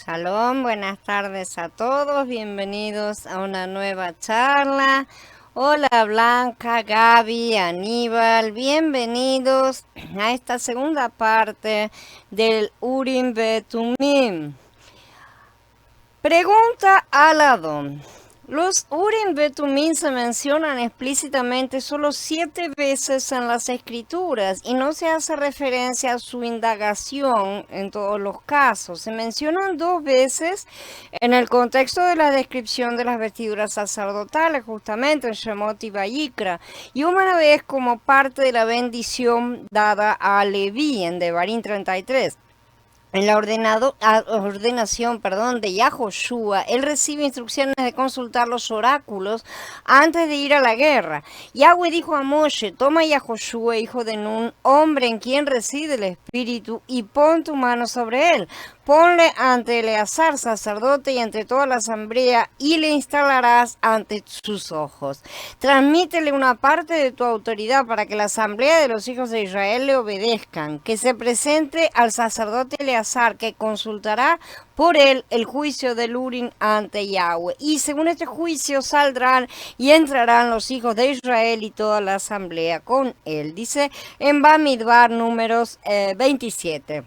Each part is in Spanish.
Shalom, buenas tardes a todos, bienvenidos a una nueva charla. Hola Blanca, Gaby, Aníbal, bienvenidos a esta segunda parte del Urim Betumim. Pregunta al Adón. Los Urim Betumim se mencionan explícitamente solo 7 veces en las escrituras y no se hace referencia a su indagación en todos los casos. Se mencionan 2 veces en el contexto de la descripción de las vestiduras sacerdotales, justamente en Shemot y Vayikra, y una vez como parte de la bendición dada a Leví en Devarim 33. En la ordenación de Yahoshua, él recibe instrucciones de consultar los oráculos antes de ir a la guerra. Yahweh dijo a Moshe: toma a Yahoshua, hijo de Nun, hombre en quien reside el Espíritu, y pon tu mano sobre él. Ponle ante Eleazar, sacerdote, y ante toda la asamblea, y le instalarás ante sus ojos. Transmítele una parte de tu autoridad para que la asamblea de los hijos de Israel le obedezcan. Que se presente al sacerdote Eleazar, que consultará por él el juicio del Urim ante Yahweh. Y según este juicio saldrán y entrarán los hijos de Israel y toda la asamblea con él. Dice en Bamidbar números 27.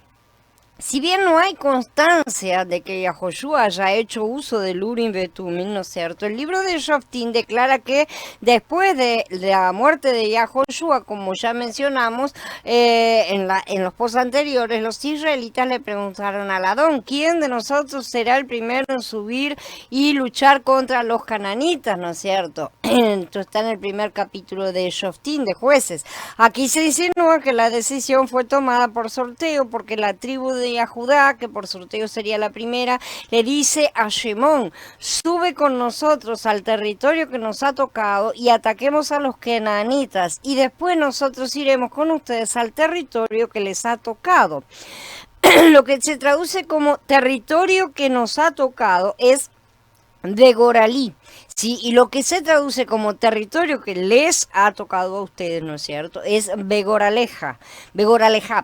Si bien no hay constancia de que Yahoshua haya hecho uso del Urim Betumim, ¿no es cierto? El libro de Shoftim declara que después de la muerte de Yahoshua, como ya mencionamos en los posts anteriores, los israelitas le preguntaron al Adón: ¿quién de nosotros será el primero en subir y luchar contra los cananitas? ¿No es cierto? Esto está en el primer capítulo de Shoftim, de Jueces. Aquí se insinúa que la decisión fue tomada por sorteo porque la tribu de Judá, que por sorteo sería la primera, le dice a Shemón: sube con nosotros al territorio que nos ha tocado y ataquemos a los canaanitas, y después nosotros iremos con ustedes al territorio que les ha tocado. Lo que se traduce como territorio que nos ha tocado es de Goralí, ¿sí? Y lo que se traduce como territorio que les ha tocado a ustedes, ¿no es cierto?, es Begoraleja,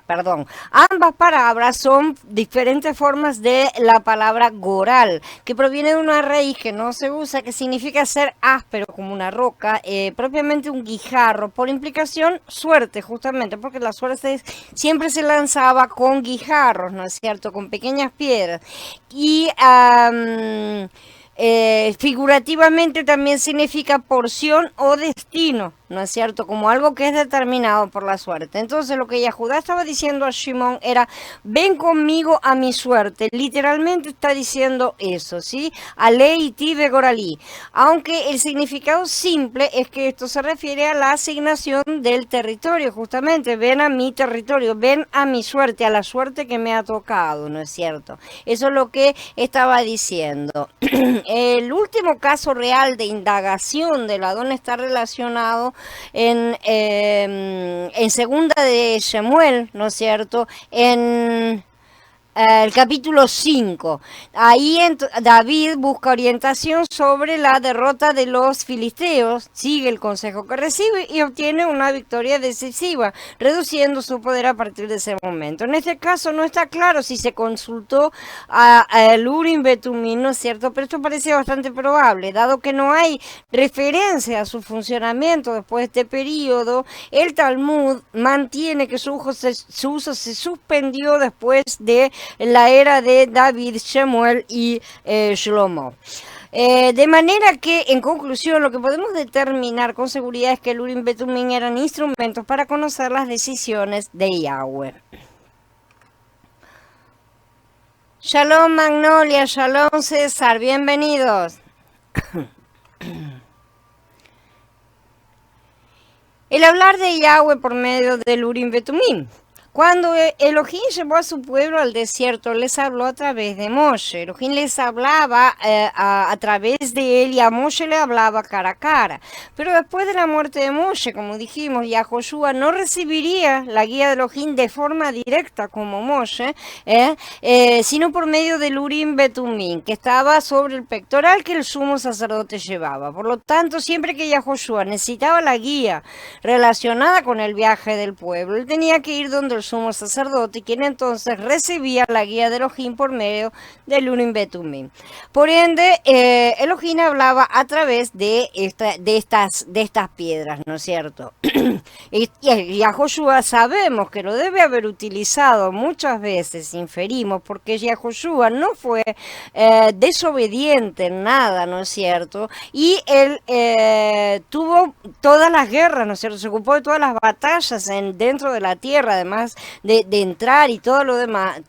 perdón. Ambas palabras son diferentes formas de la palabra Goral, que proviene de una raíz que no se usa, que significa ser áspero como una roca, propiamente un guijarro, por implicación suerte, justamente, porque la suerte siempre se lanzaba con guijarros, ¿no es cierto?, con pequeñas piedras. Y figurativamente también significa porción o destino, ¿no es cierto?, como algo que es determinado por la suerte. Entonces lo que Yahudá estaba diciendo a Shimón era: ven conmigo a mi suerte. Literalmente está diciendo eso, ¿sí? Alei Tive Goralí. Aunque el significado simple es que esto se refiere a la asignación del territorio, justamente. Ven a mi territorio, ven a mi suerte, a la suerte que me ha tocado, ¿no es cierto? Eso es lo que estaba diciendo. El último caso real de indagación del Adón está relacionado en segunda de Shemuel, ¿no es cierto?, en el capítulo 5. Ahí David busca orientación sobre la derrota de los filisteos, sigue el consejo que recibe y obtiene una victoria decisiva, reduciendo su poder a partir de ese momento. En este caso no está claro si se consultó a el Urim Betumim, ¿no es cierto?, pero esto parece bastante probable, dado que no hay referencia a su funcionamiento después de este periodo. El Talmud mantiene que su uso se suspendió después de la era de David, Shemuel y Shlomo. De manera que, en conclusión, lo que podemos determinar con seguridad es que el Urim Betumim eran instrumentos para conocer las decisiones de Yahweh. Shalom Magnolia, Shalom César, bienvenidos. El hablar de Yahweh por medio del Urim Betumim. Cuando Elohim llevó a su pueblo al desierto, les habló a través de Moshe. Elohim les hablaba a través de él, y a Moshe le hablaba cara a cara. Pero después de la muerte de Moshe, como dijimos, Yahoshua no recibiría la guía de Elohim de forma directa como Moshe, sino por medio del Urim Betumim, que estaba sobre el pectoral que el sumo sacerdote llevaba. Por lo tanto, siempre que Yahoshua necesitaba la guía relacionada con el viaje del pueblo, él tenía que ir donde el sumo sacerdote, quien entonces recibía la guía de Elohim por medio del Urim Betumim. Por ende, Elohim hablaba a través de estas piedras, ¿no es cierto? Y a Joshua sabemos que lo debe haber utilizado muchas veces, inferimos, porque Joshua no fue desobediente en nada, ¿no es cierto? Y él tuvo todas las guerras, ¿no es cierto? Se ocupó de todas las batallas dentro de la tierra, además de entrar y todo lo demás,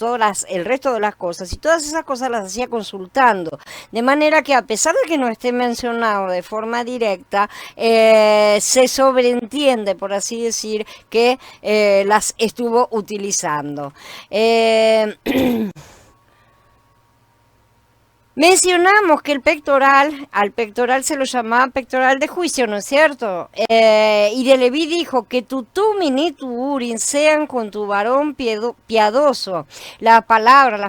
el resto de las cosas. Y todas esas cosas las hacía consultando. De manera que a pesar de que no esté mencionado de forma directa, se sobreentiende, por así decir, que las estuvo utilizando. Mencionamos que al pectoral se lo llamaba pectoral de juicio, ¿no es cierto? Y de Leví dijo que tu Tumin y tu Urim sean con tu varón piadoso. La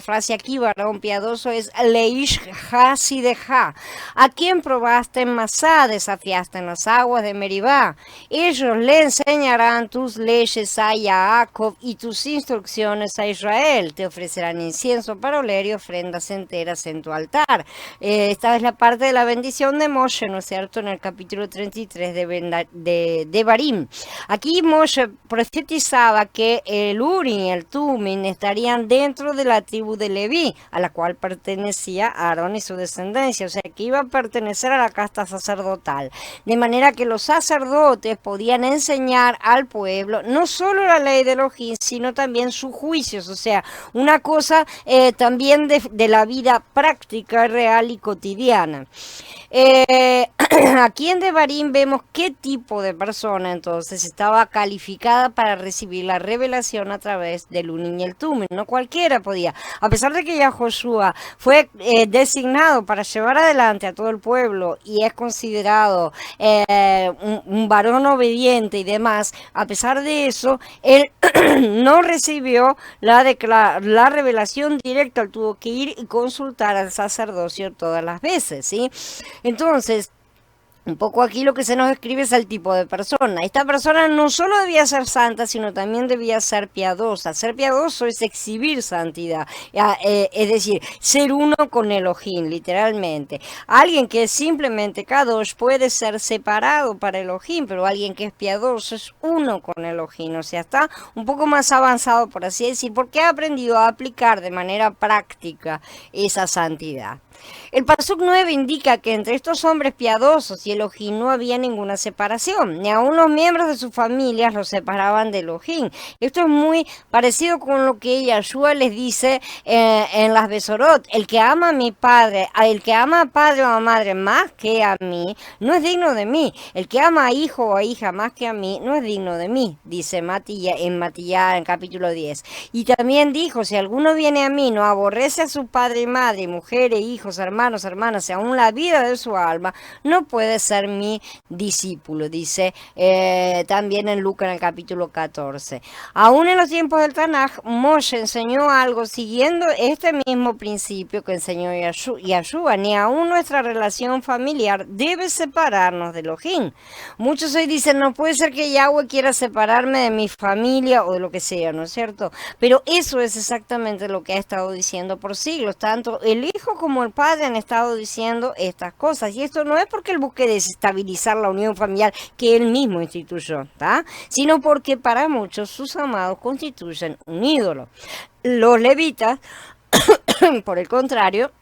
frase aquí, varón piadoso, es Leish Hasideja. A quien probaste en Masá, desafiaste en las aguas de Meribá. Ellos le enseñarán tus leyes a Jacob y tus instrucciones a Israel. Te ofrecerán incienso para oler y ofrendas enteras en tu altar. Esta es la parte de la bendición de Moshe, ¿no es cierto?, en el capítulo 33 de Devarim. Aquí Moshe profetizaba que el Urim y el Tumim estarían dentro de la tribu de Leví, a la cual pertenecía Aarón y su descendencia, o sea que iba a pertenecer a la casta sacerdotal, de manera que los sacerdotes podían enseñar al pueblo no solo la ley de Elohim, sino también sus juicios, o sea, una cosa también de la vida práctica, real y cotidiana. Aquí en Devarim vemos qué tipo de persona entonces estaba calificada para recibir la revelación a través del Urim y el Tumim. No cualquiera podía, a pesar de que ya Josué fue designado para llevar adelante a todo el pueblo y es considerado un varón obediente y demás. A pesar de eso, él no recibió la revelación directa, él tuvo que ir y consultar al sacerdocio todas las veces, ¿sí? Entonces, un poco aquí lo que se nos describe es el tipo de persona. Esta persona no solo debía ser santa, sino también debía ser piadosa. Ser piadoso es exhibir santidad, es decir, ser uno con Elohim, literalmente. Alguien que es simplemente kadosh puede ser separado para Elohim, pero alguien que es piadoso es uno con Elohim, o sea, está un poco más avanzado, por así decir, porque ha aprendido a aplicar de manera práctica esa santidad. El Pasuk 9 indica que entre estos hombres piadosos y Elohim no había ninguna separación, ni aun los miembros de sus familias los separaban de Elohim. Esto es muy parecido con lo que Yahshua les dice en las Besorot: el que ama a mi padre, el que ama a padre o a madre más que a mí, no es digno de mí. El que ama a hijo o a hija más que a mí, no es digno de mí, dice Matilla en capítulo 10. Y también dijo: si alguno viene a mí, no aborrece a su padre y madre, mujer e hijos, hermanos, hermanas, y aún la vida de su alma, no puede ser mi discípulo, dice también en Lucas en el capítulo 14. Aún en los tiempos del Tanaj, Moshe enseñó algo siguiendo este mismo principio que enseñó Yahshua. Ni aún nuestra relación familiar debe separarnos de Elohim. Muchos hoy dicen: no puede ser que Yahweh quiera separarme de mi familia o de lo que sea, ¿no es cierto? Pero eso es exactamente lo que ha estado diciendo por siglos. Tanto el Hijo como el Padre han estado diciendo estas cosas, y esto no es porque él busque desestabilizar la unión familiar que él mismo instituyó, ¿tá? Sino porque para muchos sus amados constituyen un ídolo. Los levitas, por el contrario,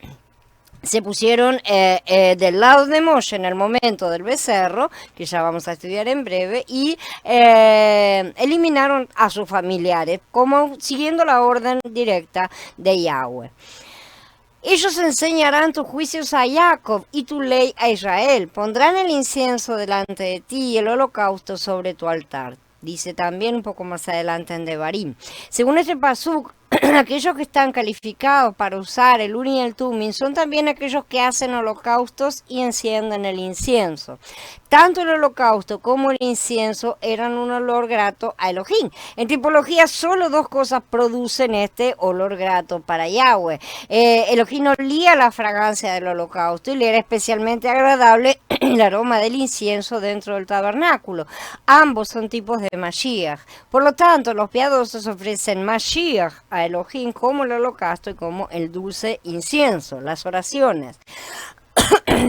se pusieron del lado de Moshe en el momento del becerro, que ya vamos a estudiar en breve, y eliminaron a sus familiares, como siguiendo la orden directa de Yahweh. Ellos enseñarán tus juicios a Jacob y tu ley a Israel. Pondrán el incienso delante de ti y el holocausto sobre tu altar. Dice también un poco más adelante en Devarim. Según este pasuk, aquellos que están calificados para usar el Urim y el Tumim son también aquellos que hacen holocaustos y encienden el incienso. Tanto el holocausto como el incienso eran un olor grato a Elohim. En tipología, solo dos cosas producen este olor grato para Yahweh. Elohim olía la fragancia del holocausto y le era especialmente agradable el aroma del incienso dentro del tabernáculo. Ambos son tipos de Mashiach. Por lo tanto, los piadosos ofrecen Mashiach a Elohim como el holocausto y como el dulce incienso, las oraciones.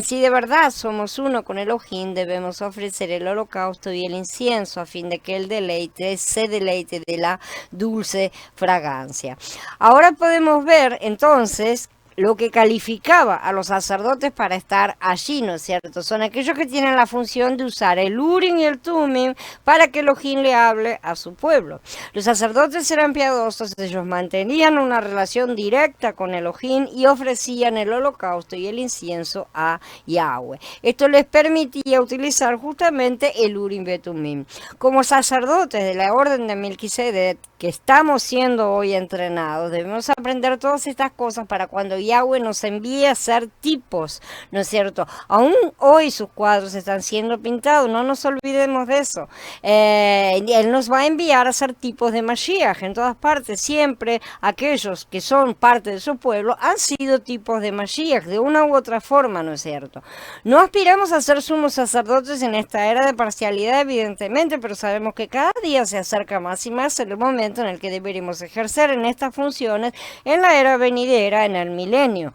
Si de verdad somos uno con Elohim, debemos ofrecer el holocausto y el incienso a fin de que el deleite se deleite de la dulce fragancia. Ahora podemos ver entonces lo que calificaba a los sacerdotes para estar allí, ¿no es cierto? Son aquellos que tienen la función de usar el Urim y el Tumim para que Elohim le hable a su pueblo. Los sacerdotes eran piadosos, ellos mantenían una relación directa con Elohim y ofrecían el holocausto y el incienso a Yahweh. Esto les permitía utilizar justamente el Urim y el Tumim. Como sacerdotes de la orden de Melquisedec, que estamos siendo hoy entrenados, debemos aprender todas estas cosas para cuando Yahweh nos envíe a ser tipos, ¿no es cierto? Aún hoy sus cuadros están siendo pintados, no nos olvidemos de eso. Él nos va a enviar a ser tipos de Mashiach en todas partes. Siempre aquellos que son parte de su pueblo han sido tipos de Mashiach, de una u otra forma, ¿no es cierto? No aspiramos a ser sumos sacerdotes en esta era de parcialidad, evidentemente, pero sabemos que cada día se acerca más y más el momento en el que deberemos ejercer en estas funciones en la era venidera, en el milenio.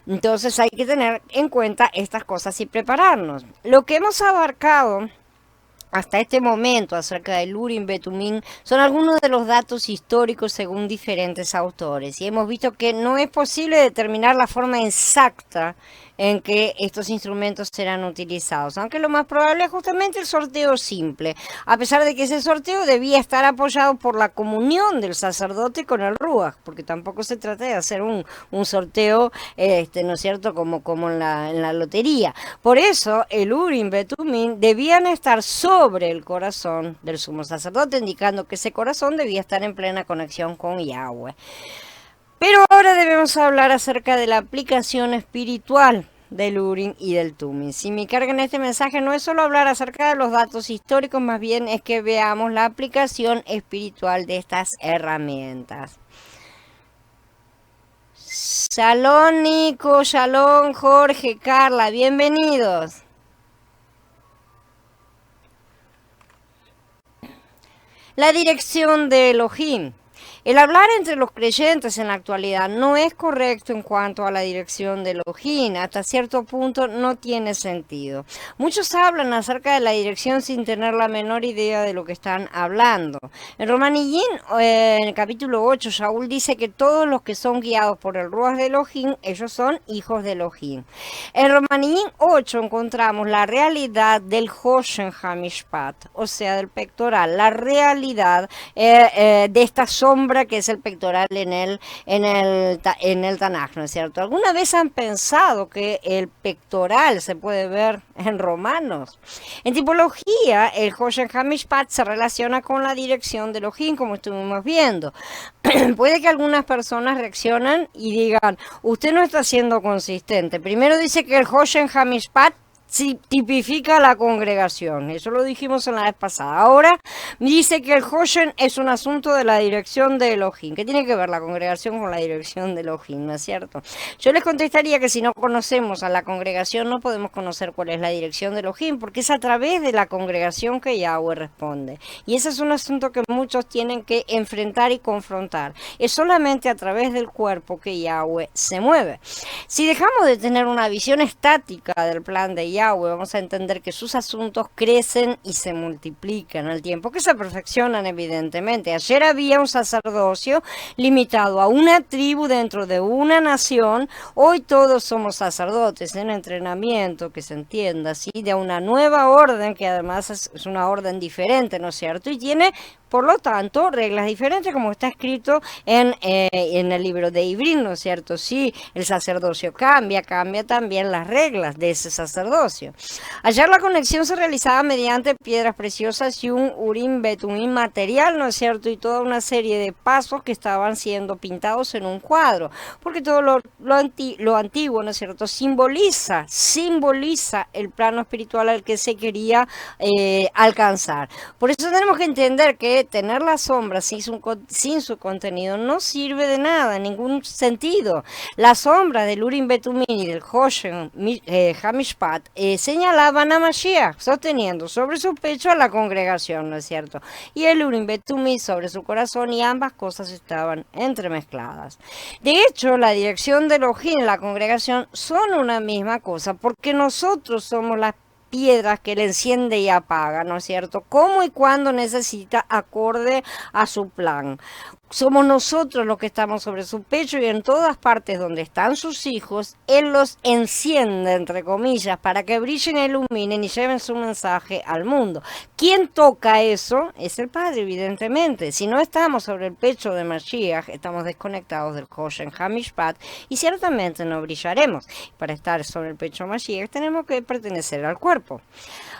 Entonces hay que tener en cuenta estas cosas y prepararnos. Lo que hemos abarcado hasta este momento acerca del Urim Betumim son algunos de los datos históricos según diferentes autores, y hemos visto que no es posible determinar la forma exacta en que estos instrumentos serán utilizados, aunque lo más probable es justamente el sorteo simple, a pesar de que ese sorteo debía estar apoyado por la comunión del sacerdote con el Ruach, porque tampoco se trata de hacer un sorteo, ¿no es cierto?, como en la lotería. Por eso el Urim Betumim debían estar sobre el corazón del sumo sacerdote, indicando que ese corazón debía estar en plena conexión con Yahweh. Pero ahora debemos hablar acerca de la aplicación espiritual del Urim y del Tumim. Si mi carga en este mensaje no es solo hablar acerca de los datos históricos, más bien es que veamos la aplicación espiritual de estas herramientas. Shalom Nico, shalom Jorge, Carla, bienvenidos. La dirección de Elohim. El hablar entre los creyentes en la actualidad no es correcto en cuanto a la dirección de Elohim. Hasta cierto punto no tiene sentido. Muchos hablan acerca de la dirección sin tener la menor idea de lo que están hablando. En Romanillín, en el capítulo 8, Shaul dice que todos los que son guiados por el Ruach de Elohim, ellos son hijos de Elohim. En Romanillín 8 encontramos la realidad del Hoshen HaMishpat, o sea, del pectoral, la realidad de esta sombra que es el pectoral en el Tanaj, ¿no es cierto? ¿Alguna vez han pensado que el pectoral se puede ver en Romanos? En tipología, el Hoshen HaMishpat se relaciona con la dirección de Elohim, como estuvimos viendo. Puede que algunas personas reaccionen y digan, usted no está siendo consistente. Primero dice que el Hoshen HaMishpat tipifica la congregación, eso lo dijimos en la vez pasada. Ahora dice que el Hoshen es un asunto de la dirección de Elohim. ¿Qué tiene que ver la congregación con la dirección de Elohim? ¿No es cierto? Yo les contestaría que si no conocemos a la congregación no podemos conocer cuál es la dirección de Elohim, porque es a través de la congregación que Yahweh responde, y ese es un asunto que muchos tienen que enfrentar y confrontar. Es solamente a través del cuerpo que Yahweh se mueve. Si dejamos de tener una visión estática del plan de Yahweh, vamos a entender que sus asuntos crecen y se multiplican al tiempo que se perfeccionan, evidentemente. Ayer había un sacerdocio limitado a una tribu dentro de una nación. Hoy todos somos sacerdotes en entrenamiento, que se entienda así, de una nueva orden, que además es una orden diferente, ¿no es cierto? Y tiene, por lo tanto, reglas diferentes, como está escrito en el libro de Ibrim, ¿no es cierto? Sí, el sacerdocio cambia también las reglas de ese sacerdocio. espacio. Ayer la conexión se realizaba mediante piedras preciosas y un Urim Betumim material, ¿no es cierto? Y toda una serie de pasos que estaban siendo pintados en un cuadro, porque todo lo antiguo, ¿no es cierto?, simboliza el plano espiritual al que se quería alcanzar. Por eso tenemos que entender que tener la sombra sin su contenido no sirve de nada, en ningún sentido. La sombra del Urim Betumim y del Hoshen Hamishpat señalaban a Mashiach, sosteniendo sobre su pecho a la congregación, ¿no es cierto? Y el Urim Betumim sobre su corazón, y ambas cosas estaban entremezcladas. De hecho, la dirección de Elohim y la congregación son una misma cosa, porque nosotros somos las piedras que él enciende y apaga, ¿no es cierto? Cómo y cuándo necesita, acorde a su plan. Somos nosotros los que estamos sobre su pecho, y en todas partes donde están sus hijos, él los enciende, entre comillas, para que brillen, iluminen y lleven su mensaje al mundo. ¿Quién toca eso? Es el Padre, evidentemente. Si no estamos sobre el pecho de Mashiach, estamos desconectados del Hoshen Hamishpat y ciertamente no brillaremos. Para estar sobre el pecho de Mashiach tenemos que pertenecer al cuerpo.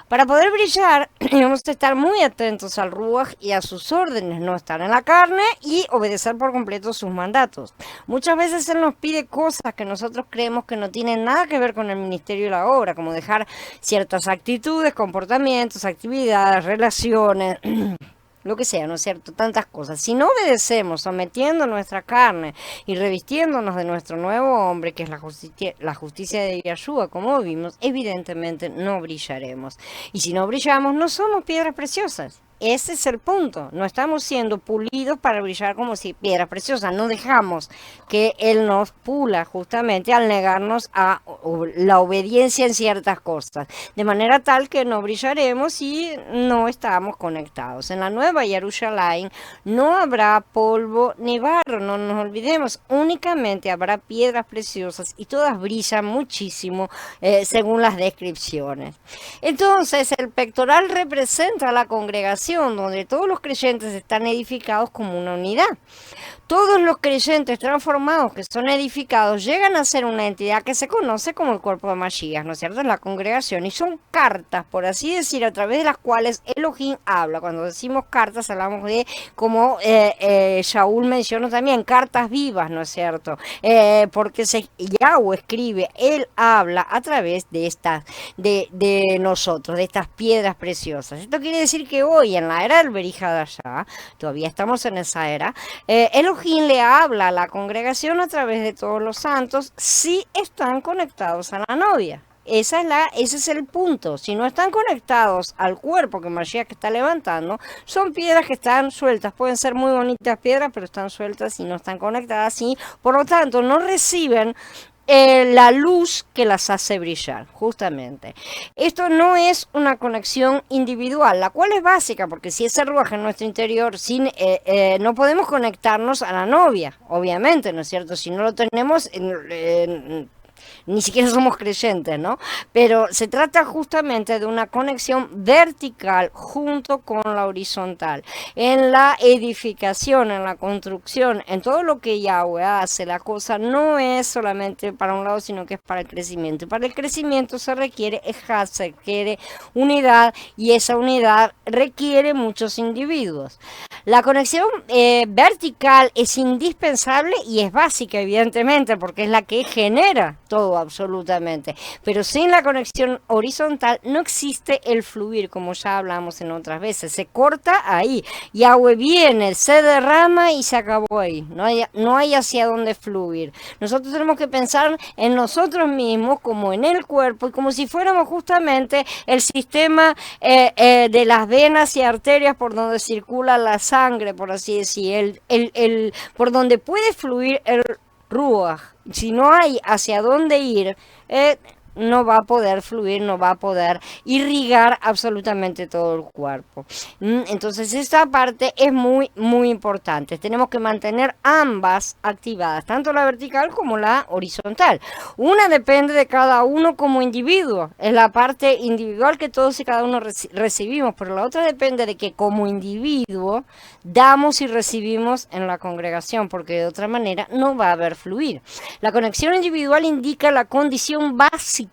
Para poder brillar, debemos estar muy atentos al Ruach y a sus órdenes, no estar en la carne y obedecer por completo sus mandatos. Muchas veces Él nos pide cosas que nosotros creemos que no tienen nada que ver con el ministerio y la obra, como dejar ciertas actitudes, comportamientos, actividades, relaciones, lo que sea, ¿no es cierto? Tantas cosas. Si no obedecemos, sometiendo nuestra carne y revistiéndonos de nuestro nuevo hombre, que es la justicia de Yahshua, como vimos, evidentemente no brillaremos. Y si no brillamos, no somos piedras preciosas. Ese es el punto. No estamos siendo pulidos para brillar como si piedras preciosas. No dejamos que Él nos pula justamente al negarnos a la obediencia en ciertas cosas. De manera tal que no brillaremos y no estamos conectados. En la nueva Jerusalén no habrá polvo ni barro. No nos olvidemos. Únicamente habrá piedras preciosas y todas brillan muchísimo según las descripciones. Entonces el pectoral representa a la congregación, donde todos los creyentes están edificados como una unidad. Todos los creyentes transformados que son edificados llegan a ser una entidad que se conoce como el cuerpo de Mashiach, ¿no es cierto?, en la congregación, y son cartas, por así decir, a través de las cuales Elohim habla. Cuando decimos cartas, hablamos de, como Shaul mencionó también, cartas vivas, ¿no es cierto?, porque Yahweh escribe, Él habla a través de estas, de nosotros, de estas piedras preciosas. Esto quiere decir que hoy, en la era del Berihadashá, todavía estamos en esa era, Elohim le habla a la congregación a través de todos los santos si están conectados a la novia. Ese es el punto. Si no están conectados al cuerpo que Mashiach está levantando, son piedras que están sueltas. Pueden ser muy bonitas piedras, pero están sueltas y no están conectadas. Y por lo tanto, no reciben la luz que las hace brillar, justamente. Esto no es una conexión individual, la cual es básica, porque si ese ruaj en nuestro interior, no podemos conectarnos a la novia, obviamente, ¿no es cierto? Si no lo tenemos, ni siquiera somos creyentes, ¿no? Pero se trata justamente de una conexión vertical junto con la horizontal. En la edificación, en la construcción, en todo lo que Yahweh hace, la cosa no es solamente para un lado, sino que es para el crecimiento. Y para el crecimiento se requiere ejad, se requiere unidad, y esa unidad requiere muchos individuos. La conexión vertical es indispensable y es básica, evidentemente, porque es la que genera todo absolutamente, pero sin la conexión horizontal no existe el fluir, como ya hablamos en otras veces. Se corta ahí, Yahweh viene, se derrama y se acabó ahí, no hay hacia dónde fluir. Nosotros tenemos que pensar en nosotros mismos como en el cuerpo, y como si fuéramos justamente el sistema de las venas y arterias por donde circula la sangre, por así decir, por donde puede fluir el Ruach. Si no hay hacia dónde ir, no va a poder fluir, no va a poder irrigar absolutamente todo el cuerpo. Entonces esta parte es muy, muy importante. Tenemos que mantener ambas activadas, tanto la vertical como la horizontal. Una depende de cada uno como individuo, es la parte individual que todos y cada uno recibimos, pero la otra depende de que como individuo damos y recibimos en la congregación, porque de otra manera no va a haber fluir. La conexión individual indica la condición básica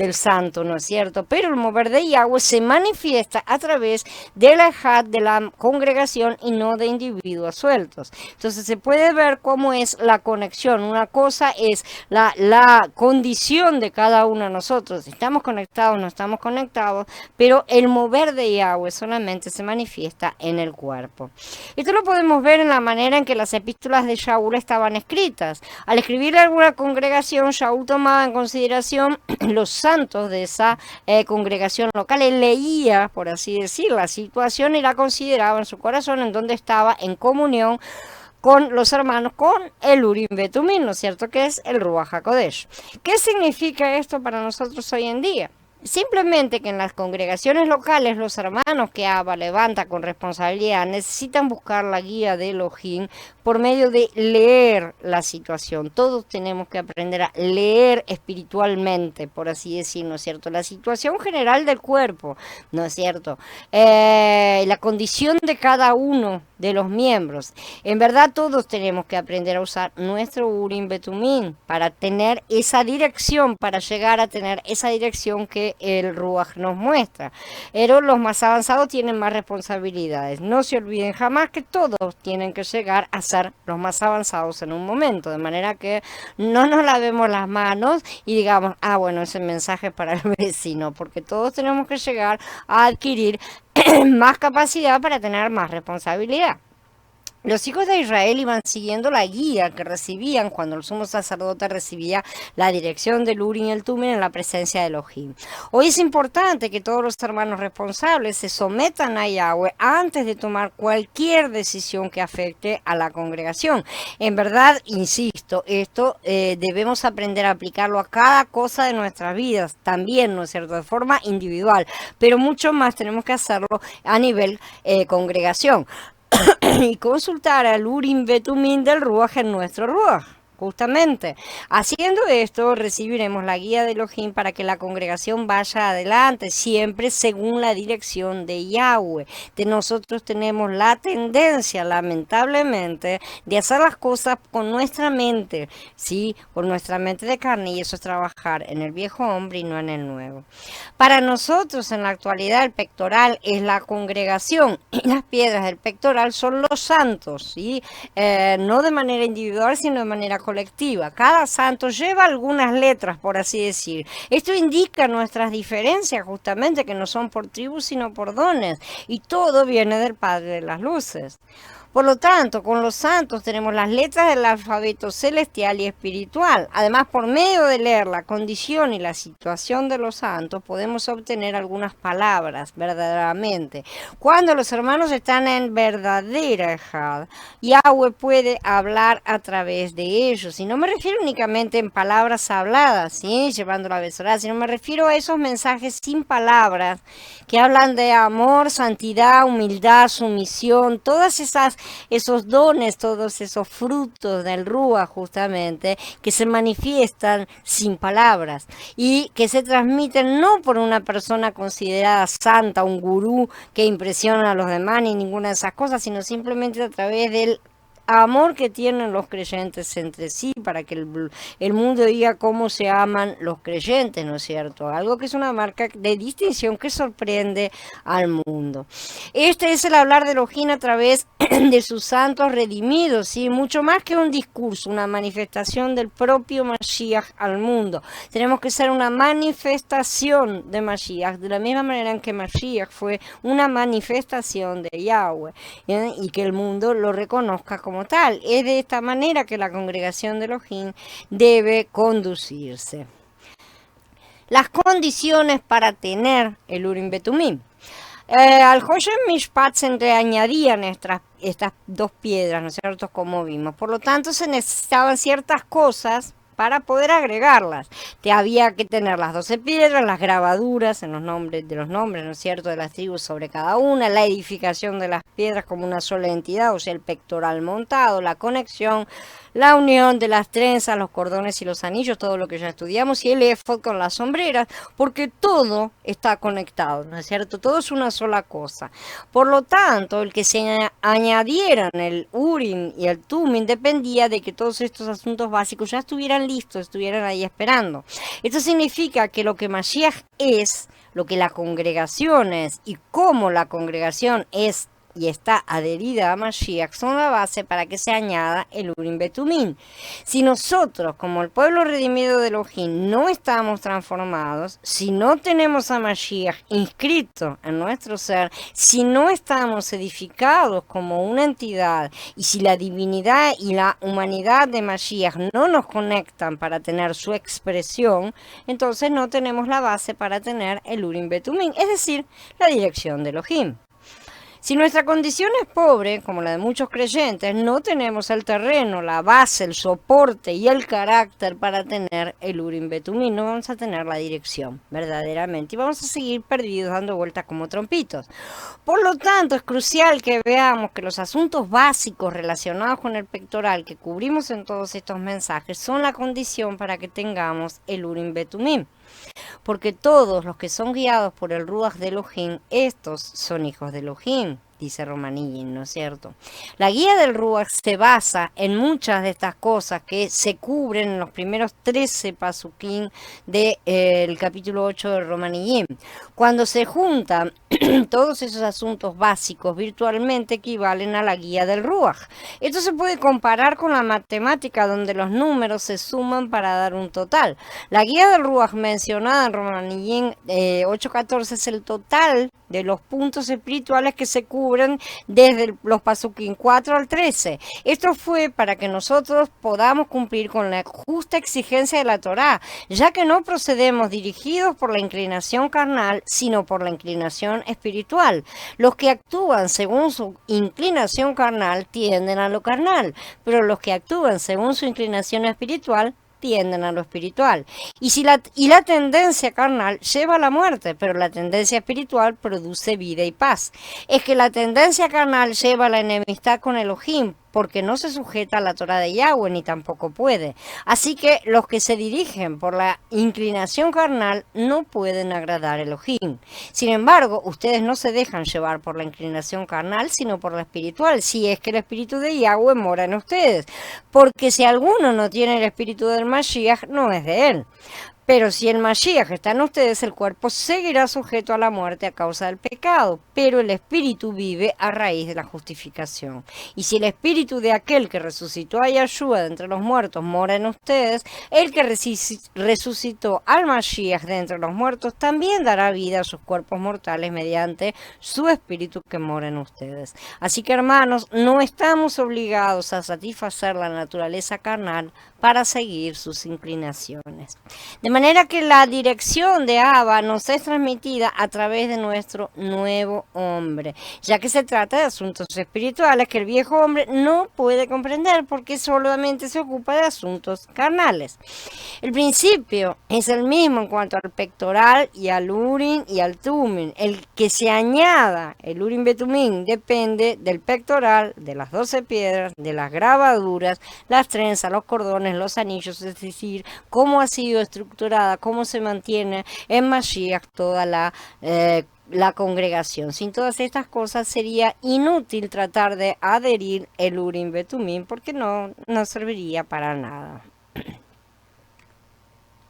del santo, ¿no es cierto? Pero el mover de Yahweh se manifiesta a través de la ejad de la congregación y no de individuos sueltos. Entonces se puede ver cómo es la conexión. Una cosa es la condición de cada uno de nosotros. Estamos conectados, no estamos conectados, pero el mover de Yahweh solamente se manifiesta en el cuerpo. Esto lo podemos ver en la manera en que las epístolas de Shaul estaban escritas. Al escribirle a alguna congregación, Shaul tomaba en consideración los santos de esa congregación local. Él leía, por así decir, la situación y la consideraba en su corazón en donde estaba en comunión con los hermanos, con el Urim Betumim, ¿no es cierto? Que es el Ruach HaKodesh. ¿Qué significa esto para nosotros hoy en día? Simplemente que en las congregaciones locales los hermanos que Abba levanta con responsabilidad necesitan buscar la guía de Elohim por medio de leer la situación. Todos tenemos que aprender a leer espiritualmente, por así decir, ¿no es cierto? La situación general del cuerpo, ¿no es cierto? La condición de cada uno de los miembros. En verdad todos tenemos que aprender a usar nuestro Urim Betumim para tener esa dirección, para llegar a tener esa dirección que el Ruach nos muestra. Pero los más avanzados tienen más responsabilidades. No se olviden jamás que todos tienen que llegar a ser los más avanzados en un momento, de manera que no nos lavemos las manos y digamos, bueno, ese mensaje es para el vecino, porque todos tenemos que llegar a adquirir más capacidad para tener más responsabilidad. Los hijos de Israel iban siguiendo la guía que recibían cuando el sumo sacerdote recibía la dirección del Urim y el Tumim en la presencia de Elohim. Hoy es importante que todos los hermanos responsables se sometan a Yahweh antes de tomar cualquier decisión que afecte a la congregación. En verdad, insisto, esto debemos aprender a aplicarlo a cada cosa de nuestras vidas, también, ¿no es cierto?, de forma individual, pero mucho más tenemos que hacerlo a nivel congregación. Y consultar al Urim Betumim del Ruach en nuestro Ruach. Justamente, haciendo esto recibiremos la guía de Elohim para que la congregación vaya adelante, siempre según la dirección de Yahweh. Nosotros tenemos la tendencia, lamentablemente, de hacer las cosas con nuestra mente, ¿sí? Con nuestra mente de carne, y eso es trabajar en el viejo hombre y no en el nuevo. Para nosotros, en la actualidad, el pectoral es la congregación y las piedras del pectoral son los santos, ¿sí? No de manera individual, sino de manera colectiva. Cada santo lleva algunas letras, por así decir. Esto indica nuestras diferencias, justamente, que no son por tribus, sino por dones. Y todo viene del Padre de las Luces. Por lo tanto, con los santos tenemos las letras del alfabeto celestial y espiritual. Además, por medio de leer la condición y la situación de los santos, podemos obtener algunas palabras verdaderamente. Cuando los hermanos están en verdadera ejad, Yahweh puede hablar a través de ellos. Y no me refiero únicamente en palabras habladas, ¿sí?, llevando la besorá, sino me refiero a esos mensajes sin palabras que hablan de amor, santidad, humildad, sumisión, todas esos dones, todos esos frutos del Ruach, justamente, que se manifiestan sin palabras y que se transmiten no por una persona considerada santa, un gurú que impresiona a los demás ni ninguna de esas cosas, sino simplemente a través del amor que tienen los creyentes entre sí, para que el mundo diga cómo se aman los creyentes, ¿no es cierto? Algo que es una marca de distinción que sorprende al mundo. Este es el hablar de Elohim a través de sus santos redimidos, ¿sí? Mucho más que un discurso, una manifestación del propio Mashiach al mundo. Tenemos que ser una manifestación de Mashiach, de la misma manera en que Mashiach fue una manifestación de Yahweh, ¿eh? Y que el mundo lo reconozca como tal. Es de esta manera que la congregación de Elohim debe conducirse. Las condiciones para tener el Urim Betumim. Al Hoshem Mishpat se añadían estas dos piedras, ¿no es cierto?, como vimos. Por lo tanto, se necesitaban ciertas cosas para poder agregarlas. Había que tener las 12 piedras, las grabaduras en los nombres, ¿no es cierto?, de las tribus sobre cada una, la edificación de las piedras como una sola entidad, o sea, el pectoral montado, la conexión, la unión de las trenzas, los cordones y los anillos, todo lo que ya estudiamos, y el éfod con las sombreras, porque todo está conectado, ¿no es cierto? Todo es una sola cosa. Por lo tanto, el que se añadieran el Urim y el Tumim dependía de que todos estos asuntos básicos ya estuvieran listos, estuvieran ahí esperando. Esto significa que lo que Mashiach es, lo que la congregación es y cómo la congregación es y está adherida a Mashiach son la base para que se añada el Urim Betumim. Si nosotros, como el pueblo redimido de Elohim, no estamos transformados, si no tenemos a Mashiach inscrito en nuestro ser, si no estamos edificados como una entidad y si la divinidad y la humanidad de Mashiach no nos conectan para tener su expresión, entonces no tenemos la base para tener el Urim Betumim, es decir, la dirección de Elohim. Si nuestra condición es pobre, como la de muchos creyentes, no tenemos el terreno, la base, el soporte y el carácter para tener el Urim Betumim, no vamos a tener la dirección verdaderamente y vamos a seguir perdidos dando vueltas como trompitos. Por lo tanto, es crucial que veamos que los asuntos básicos relacionados con el pectoral que cubrimos en todos estos mensajes son la condición para que tengamos el Urim Betumim. Porque todos los que son guiados por el Ruach de Elohim, estos son hijos de Elohim, dice Romanillin, ¿no es cierto? La guía del Ruach se basa en muchas de estas cosas que se cubren en los primeros 13 pasukim del capítulo 8 de Romanillin. Cuando se juntan todos esos asuntos básicos, virtualmente equivalen a la guía del Ruach. Esto se puede comparar con la matemática, donde los números se suman para dar un total. La guía del Ruach mencionada en Romanillin 8.14 es el total de los puntos espirituales que se cubren desde los pasukim 4 al 13. Esto fue para que nosotros podamos cumplir con la justa exigencia de la Torá, ya que no procedemos dirigidos por la inclinación carnal, sino por la inclinación espiritual. Los que actúan según su inclinación carnal tienden a lo carnal, pero los que actúan según su inclinación espiritual tienden a lo espiritual. Y la tendencia carnal lleva a la muerte, pero la tendencia espiritual produce vida y paz. Es que la tendencia carnal lleva a la enemistad con Elohim, porque no se sujeta a la Torá de Yahweh, ni tampoco puede. Así que los que se dirigen por la inclinación carnal no pueden agradar a Elohim. Sin embargo, ustedes no se dejan llevar por la inclinación carnal, sino por la espiritual, si es que el espíritu de Yahweh mora en ustedes. Porque si alguno no tiene el espíritu del Mashiach, no es de él. Pero si el Mashiach está en ustedes, el cuerpo seguirá sujeto a la muerte a causa del pecado, pero el espíritu vive a raíz de la justificación. Y si el espíritu de aquel que resucitó a Yahshua de entre los muertos mora en ustedes, el que resucitó al Mashiach de entre los muertos también dará vida a sus cuerpos mortales mediante su espíritu que mora en ustedes. Así que, hermanos, no estamos obligados a satisfacer la naturaleza carnal para seguir sus inclinaciones. De manera que la dirección de Abba nos es transmitida a través de nuestro nuevo hombre, ya que se trata de asuntos espirituales que el viejo hombre no puede comprender porque solamente se ocupa de asuntos carnales. El principio es el mismo en cuanto al pectoral y al Urim y al Tumim. El que se añada el Urim Betumim depende del pectoral, de las 12 piedras, de las grabaduras, las trenzas, los cordones, los anillos, es decir, cómo ha sido estructurada, cómo se mantiene en Mashiach toda la congregación. Sin todas estas cosas sería inútil tratar de adherir el Urim Betumim porque no serviría para nada.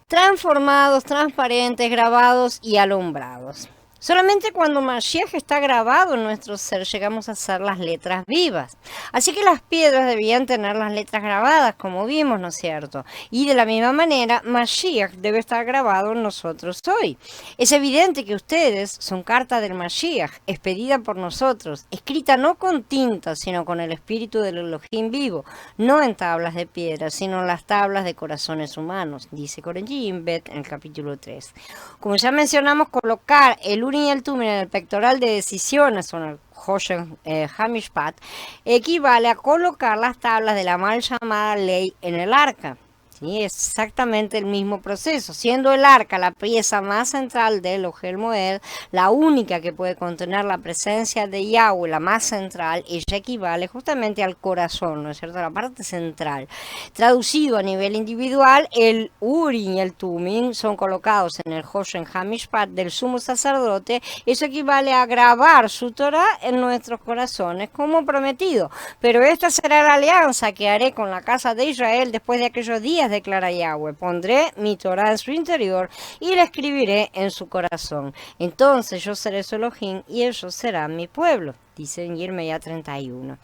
Transformados, transparentes, grabados y alumbrados. Solamente cuando Mashiach está grabado en nuestro ser llegamos a ser las letras vivas. Así que las piedras debían tener las letras grabadas, como vimos, ¿no es cierto? Y de la misma manera, Mashiach debe estar grabado en nosotros hoy. Es evidente que ustedes son carta del Mashiach, expedida por nosotros, escrita no con tinta, sino con el espíritu del Elohim vivo, no en tablas de piedra, sino en las tablas de corazones humanos, dice Korenjin Bet en el capítulo 3. Como ya mencionamos, colocar el Urim y el Tumim en el pectoral de decisiones, o en el Hoshen Hamishpat, equivale a colocar las tablas de la mal llamada ley en el arca. ¿Sí? Es exactamente el mismo proceso, siendo el arca la pieza más central del Ohel Moed, la única que puede contener la presencia de Yahweh, la más central. Ella equivale justamente al corazón, ¿no es cierto?, la parte central. Traducido a nivel individual, el Urim y el Tumim son colocados en el Hoshen Hamishpat del sumo sacerdote. Eso equivale a grabar su Torah en nuestros corazones como prometido. Pero esta será la alianza que haré con la casa de Israel después de aquellos días, Masías, declara Yahweh. Pondré mi Torah en su interior y la escribiré en su corazón. Entonces yo seré su Elohim y ellos serán mi pueblo. Dice en Jeremías 31.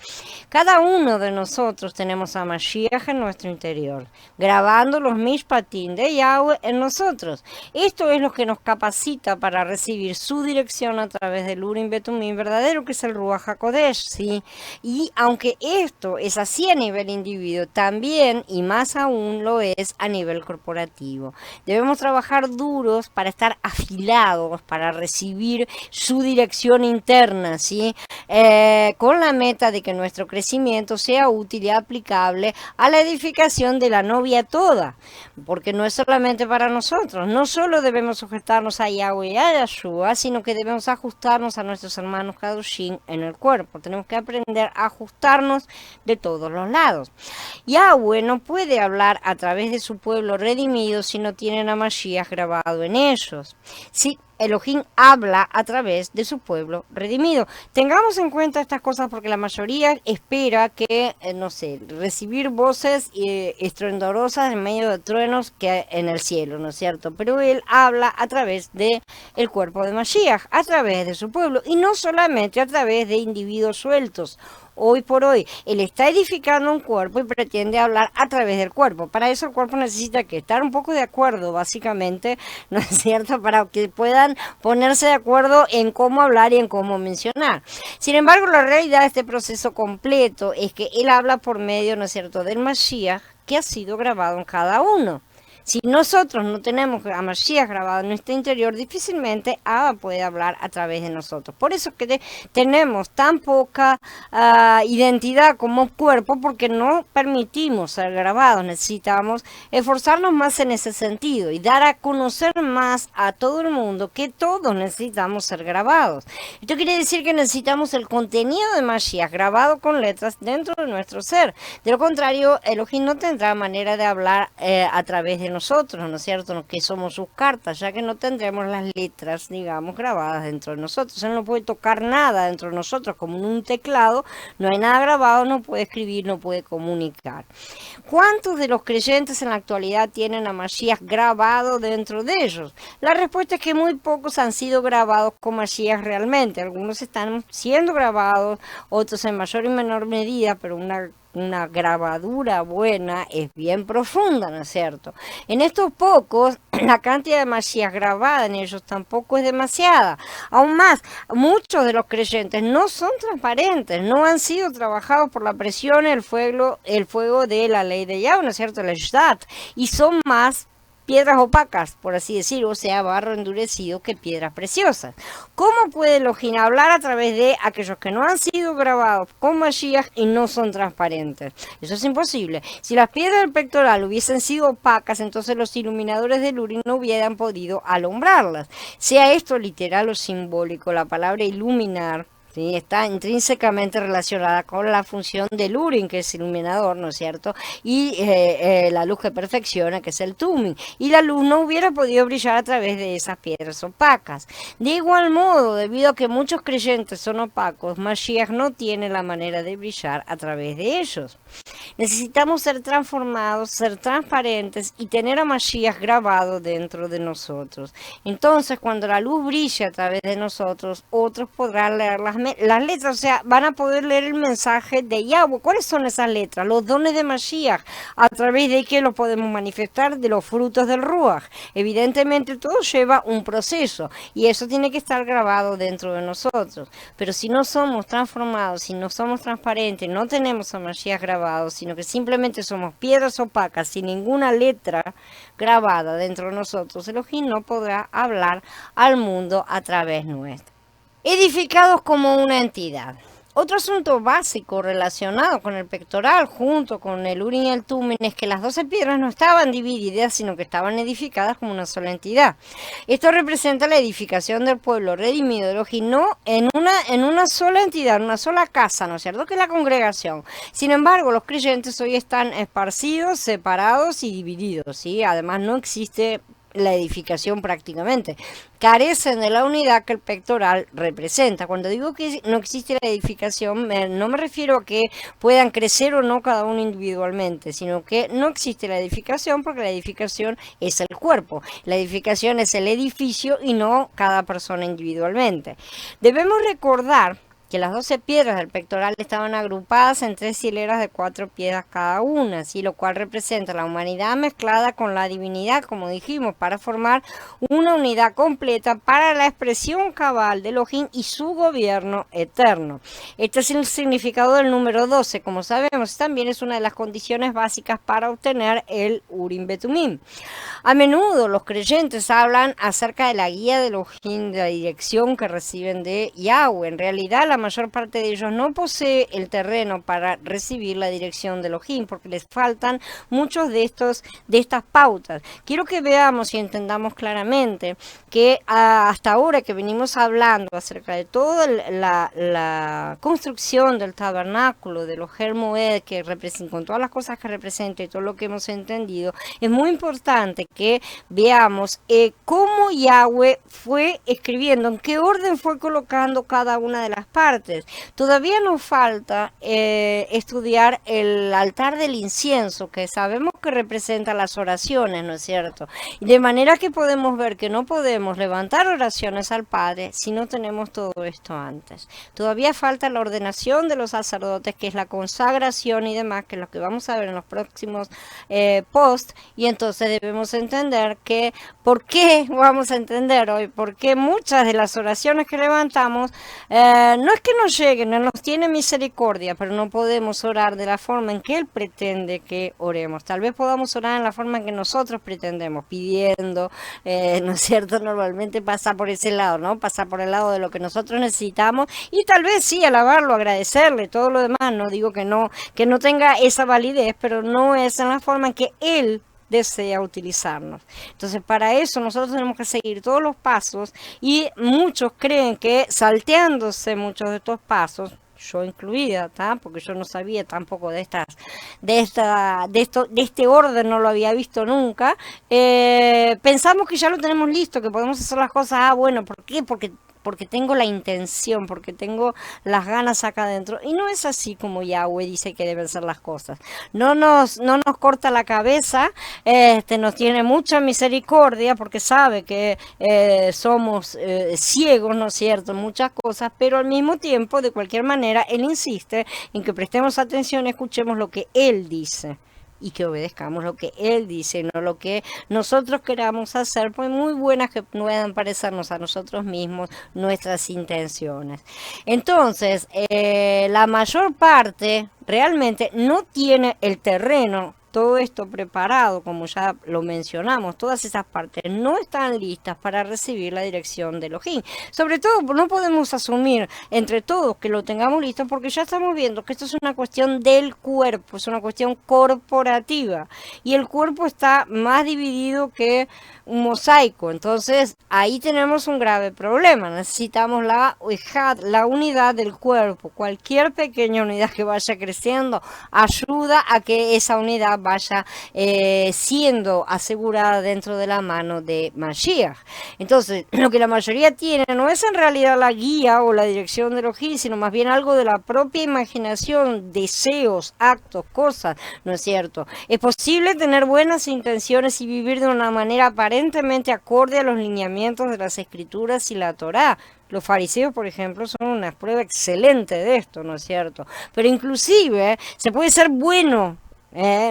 Cada uno de nosotros tenemos a Mashiach en nuestro interior, grabando los Mishpatim de Yahweh en nosotros. Esto es lo que nos capacita para recibir su dirección a través del Urim Betumim verdadero, que es el Ruach HaKodesh, ¿sí? Y aunque esto es así a nivel individuo, también y más aún lo es a nivel corporativo. Debemos trabajar duros para estar afilados, para recibir su dirección interna, ¿sí? Con la meta de que nuestro crecimiento sea útil y aplicable a la edificación de la novia toda, porque no es solamente para nosotros. No solo debemos sujetarnos a Yahweh y a Yahshua, sino que debemos ajustarnos a nuestros hermanos Kadoshim en el cuerpo. Tenemos que aprender a ajustarnos de todos los lados. Yahweh no puede hablar a través de su pueblo redimido si no tienen a Mashiach grabado en ellos. Sí, Elohim habla a través de su pueblo redimido. Tengamos en cuenta estas cosas porque la mayoría espera que, no sé, recibir voces estruendorosas en medio de truenos que en el cielo, ¿no es cierto? Pero él habla a través de el cuerpo de Mashiach, a través de su pueblo, y no solamente a través de individuos sueltos. Hoy por hoy, él está edificando un cuerpo y pretende hablar a través del cuerpo. Para eso el cuerpo necesita que estar un poco de acuerdo, básicamente, ¿no es cierto? Para que puedan ponerse de acuerdo en cómo hablar y en cómo mencionar. Sin embargo, la realidad de este proceso completo es que él habla por medio, ¿no es cierto?, del Mashiach que ha sido grabado en cada uno. Si nosotros no tenemos a Mashiach grabado en nuestro interior, difícilmente Abba puede hablar a través de nosotros. Por eso que tenemos tan poca identidad como cuerpo, porque no permitimos ser grabados. Necesitamos esforzarnos más en ese sentido y dar a conocer más a todo el mundo que todos necesitamos ser grabados. Esto quiere decir que necesitamos el contenido de Mashiach grabado con letras dentro de nuestro ser. De lo contrario, Elohim no tendrá manera de hablar a través de nosotros, ¿no es cierto?, que somos sus cartas, ya que no tendremos las letras, digamos, grabadas dentro de nosotros. Él no puede tocar nada dentro de nosotros, como en un teclado, no hay nada grabado, no puede escribir, no puede comunicar. ¿Cuántos de los creyentes en la actualidad tienen a Mashiach grabado dentro de ellos? La respuesta es que muy pocos han sido grabados con Mashiach realmente. Algunos están siendo grabados, otros en mayor y menor medida, pero una grabadura buena es bien profunda, ¿no es cierto? En estos pocos, la cantidad de Mashiach grabada en ellos tampoco es demasiada. Aún más, muchos de los creyentes no son transparentes, no han sido trabajados por la presión, el fuego de la ley de Yahweh, ¿no es cierto?, el Shdat, y son más piedras opacas, por así decirlo, o sea, barro endurecido, que piedras preciosas. ¿Cómo puede Elohim hablar a través de aquellos que no han sido grabados con Mashiach y no son transparentes? Eso es imposible. Si las piedras del pectoral hubiesen sido opacas, entonces los iluminadores del Urim no hubieran podido alumbrarlas. Sea esto literal o simbólico, la palabra iluminar, ¿sí?, está intrínsecamente relacionada con la función del Urim, que es iluminador, ¿no es cierto?, y la luz que perfecciona, que es el Tumim, y la luz no hubiera podido brillar a través de esas piedras opacas. De igual modo, debido a que muchos creyentes son opacos, Mashiach no tiene la manera de brillar a través de ellos. Necesitamos ser transformados, ser transparentes y tener a Mashiach grabado dentro de nosotros. Entonces, cuando la luz brilla a través de nosotros, otros podrán leer las letras, o sea, van a poder leer el mensaje de Yahweh. ¿Cuáles son esas letras? Los dones de Mashiach, a través de que lo podemos manifestar, de los frutos del Ruach. Evidentemente, todo lleva un proceso y eso tiene que estar grabado dentro de nosotros. Pero si no somos transformados, si no somos transparentes, no tenemos a Mashiach grabado, sino que simplemente somos piedras opacas sin ninguna letra grabada dentro de nosotros, Elohim no podrá hablar al mundo a través nuestro. Edificados como una entidad. Otro asunto básico relacionado con el pectoral junto con el Urim y el Tumim es que las 12 piedras no estaban divididas, sino que estaban edificadas como una sola entidad. Esto representa la edificación del pueblo redimido de Elohim, no en una sola entidad, en una sola casa, ¿no es cierto?, que es la congregación. Sin embargo, los creyentes hoy están esparcidos, separados y divididos, ¿sí? Además, no existe la edificación prácticamente. Carecen de la unidad que el pectoral representa. Cuando digo que no existe la edificación, no me refiero a que puedan crecer o no cada uno individualmente, sino que no existe la edificación porque la edificación es el cuerpo. La edificación es el edificio y no cada persona individualmente. Debemos recordar que las 12 piedras del pectoral estaban agrupadas en 3 hileras de 4 piedras cada una, ¿sí? Lo cual representa la humanidad mezclada con la divinidad, como dijimos, para formar una unidad completa para la expresión cabal de Elohim y su gobierno eterno. Este es el significado del número 12, como sabemos, también es una de las condiciones básicas para obtener el Urim Betumim. A menudo los creyentes hablan acerca de la guía de Elohim, de la dirección que reciben de Yahweh. En realidad, la mayor parte de ellos no posee el terreno para recibir la dirección de Elohim, porque les faltan muchos de estas pautas. Quiero que veamos y entendamos claramente que hasta ahora que venimos hablando acerca de toda la construcción del tabernáculo, de los Germoed, que con todas las cosas que representa y todo lo que hemos entendido, es muy importante que veamos cómo Yahweh fue escribiendo, en qué orden fue colocando cada una de las partes. Todavía nos falta estudiar el altar del incienso, que sabemos que representa las oraciones, ¿no es cierto? De manera que podemos ver que no podemos levantar oraciones al Padre si no tenemos todo esto antes. Todavía falta la ordenación de los sacerdotes, que es la consagración y demás, que es lo que vamos a ver en los próximos posts, y entonces debemos entender que, ¿por qué vamos a entender hoy? Porque muchas de las oraciones que levantamos, no es que nos lleguen, Él nos tiene misericordia, pero no podemos orar de la forma en que Él pretende que oremos. Tal vez podamos orar en la forma en que nosotros pretendemos, pidiendo, ¿no es cierto? Normalmente pasa por ese lado, ¿no? Pasa por el lado de lo que nosotros necesitamos y tal vez sí, alabarlo, agradecerle, todo lo demás. No digo que no tenga esa validez, pero no es en la forma en que Él desea utilizarnos. Entonces, para eso nosotros tenemos que seguir todos los pasos, y muchos creen que salteándose muchos de estos pasos, yo incluida, porque yo no sabía tampoco de este orden, no lo había visto nunca, pensamos que ya lo tenemos listo, que podemos hacer las cosas, bueno, ¿por qué? Porque tengo la intención, porque tengo las ganas acá adentro. Y no es así como Yahweh dice que deben ser las cosas. No nos corta la cabeza, nos tiene mucha misericordia, porque sabe que somos ciegos, ¿no es cierto?, en muchas cosas, pero al mismo tiempo, de cualquier manera, Él insiste en que prestemos atención y escuchemos lo que Él dice, y que obedezcamos lo que Él dice, no lo que nosotros queramos hacer, pues muy buenas que puedan parecernos a nosotros mismos nuestras intenciones. Entonces, la mayor parte realmente no tiene el terreno, todo esto preparado, como ya lo mencionamos, todas esas partes no están listas para recibir la dirección de Elohim. Sobre todo, no podemos asumir entre todos que lo tengamos listo, porque ya estamos viendo que esto es una cuestión del cuerpo, es una cuestión corporativa, y el cuerpo está más dividido que un mosaico. Entonces, ahí tenemos un grave problema. Necesitamos la unidad del cuerpo. Cualquier pequeña unidad que vaya creciendo ayuda a que esa unidad vaya siendo asegurada dentro de la mano de Mashiach. Entonces, lo que la mayoría tiene no es en realidad la guía o la dirección de Elohim, sino más bien algo de la propia imaginación, deseos, actos, cosas, ¿no es cierto? Es posible tener buenas intenciones y vivir de una manera aparentemente acorde a los lineamientos de las Escrituras y la Torá. Los fariseos, por ejemplo, son una prueba excelente de esto, ¿no es cierto? Pero inclusive se puede ser bueno.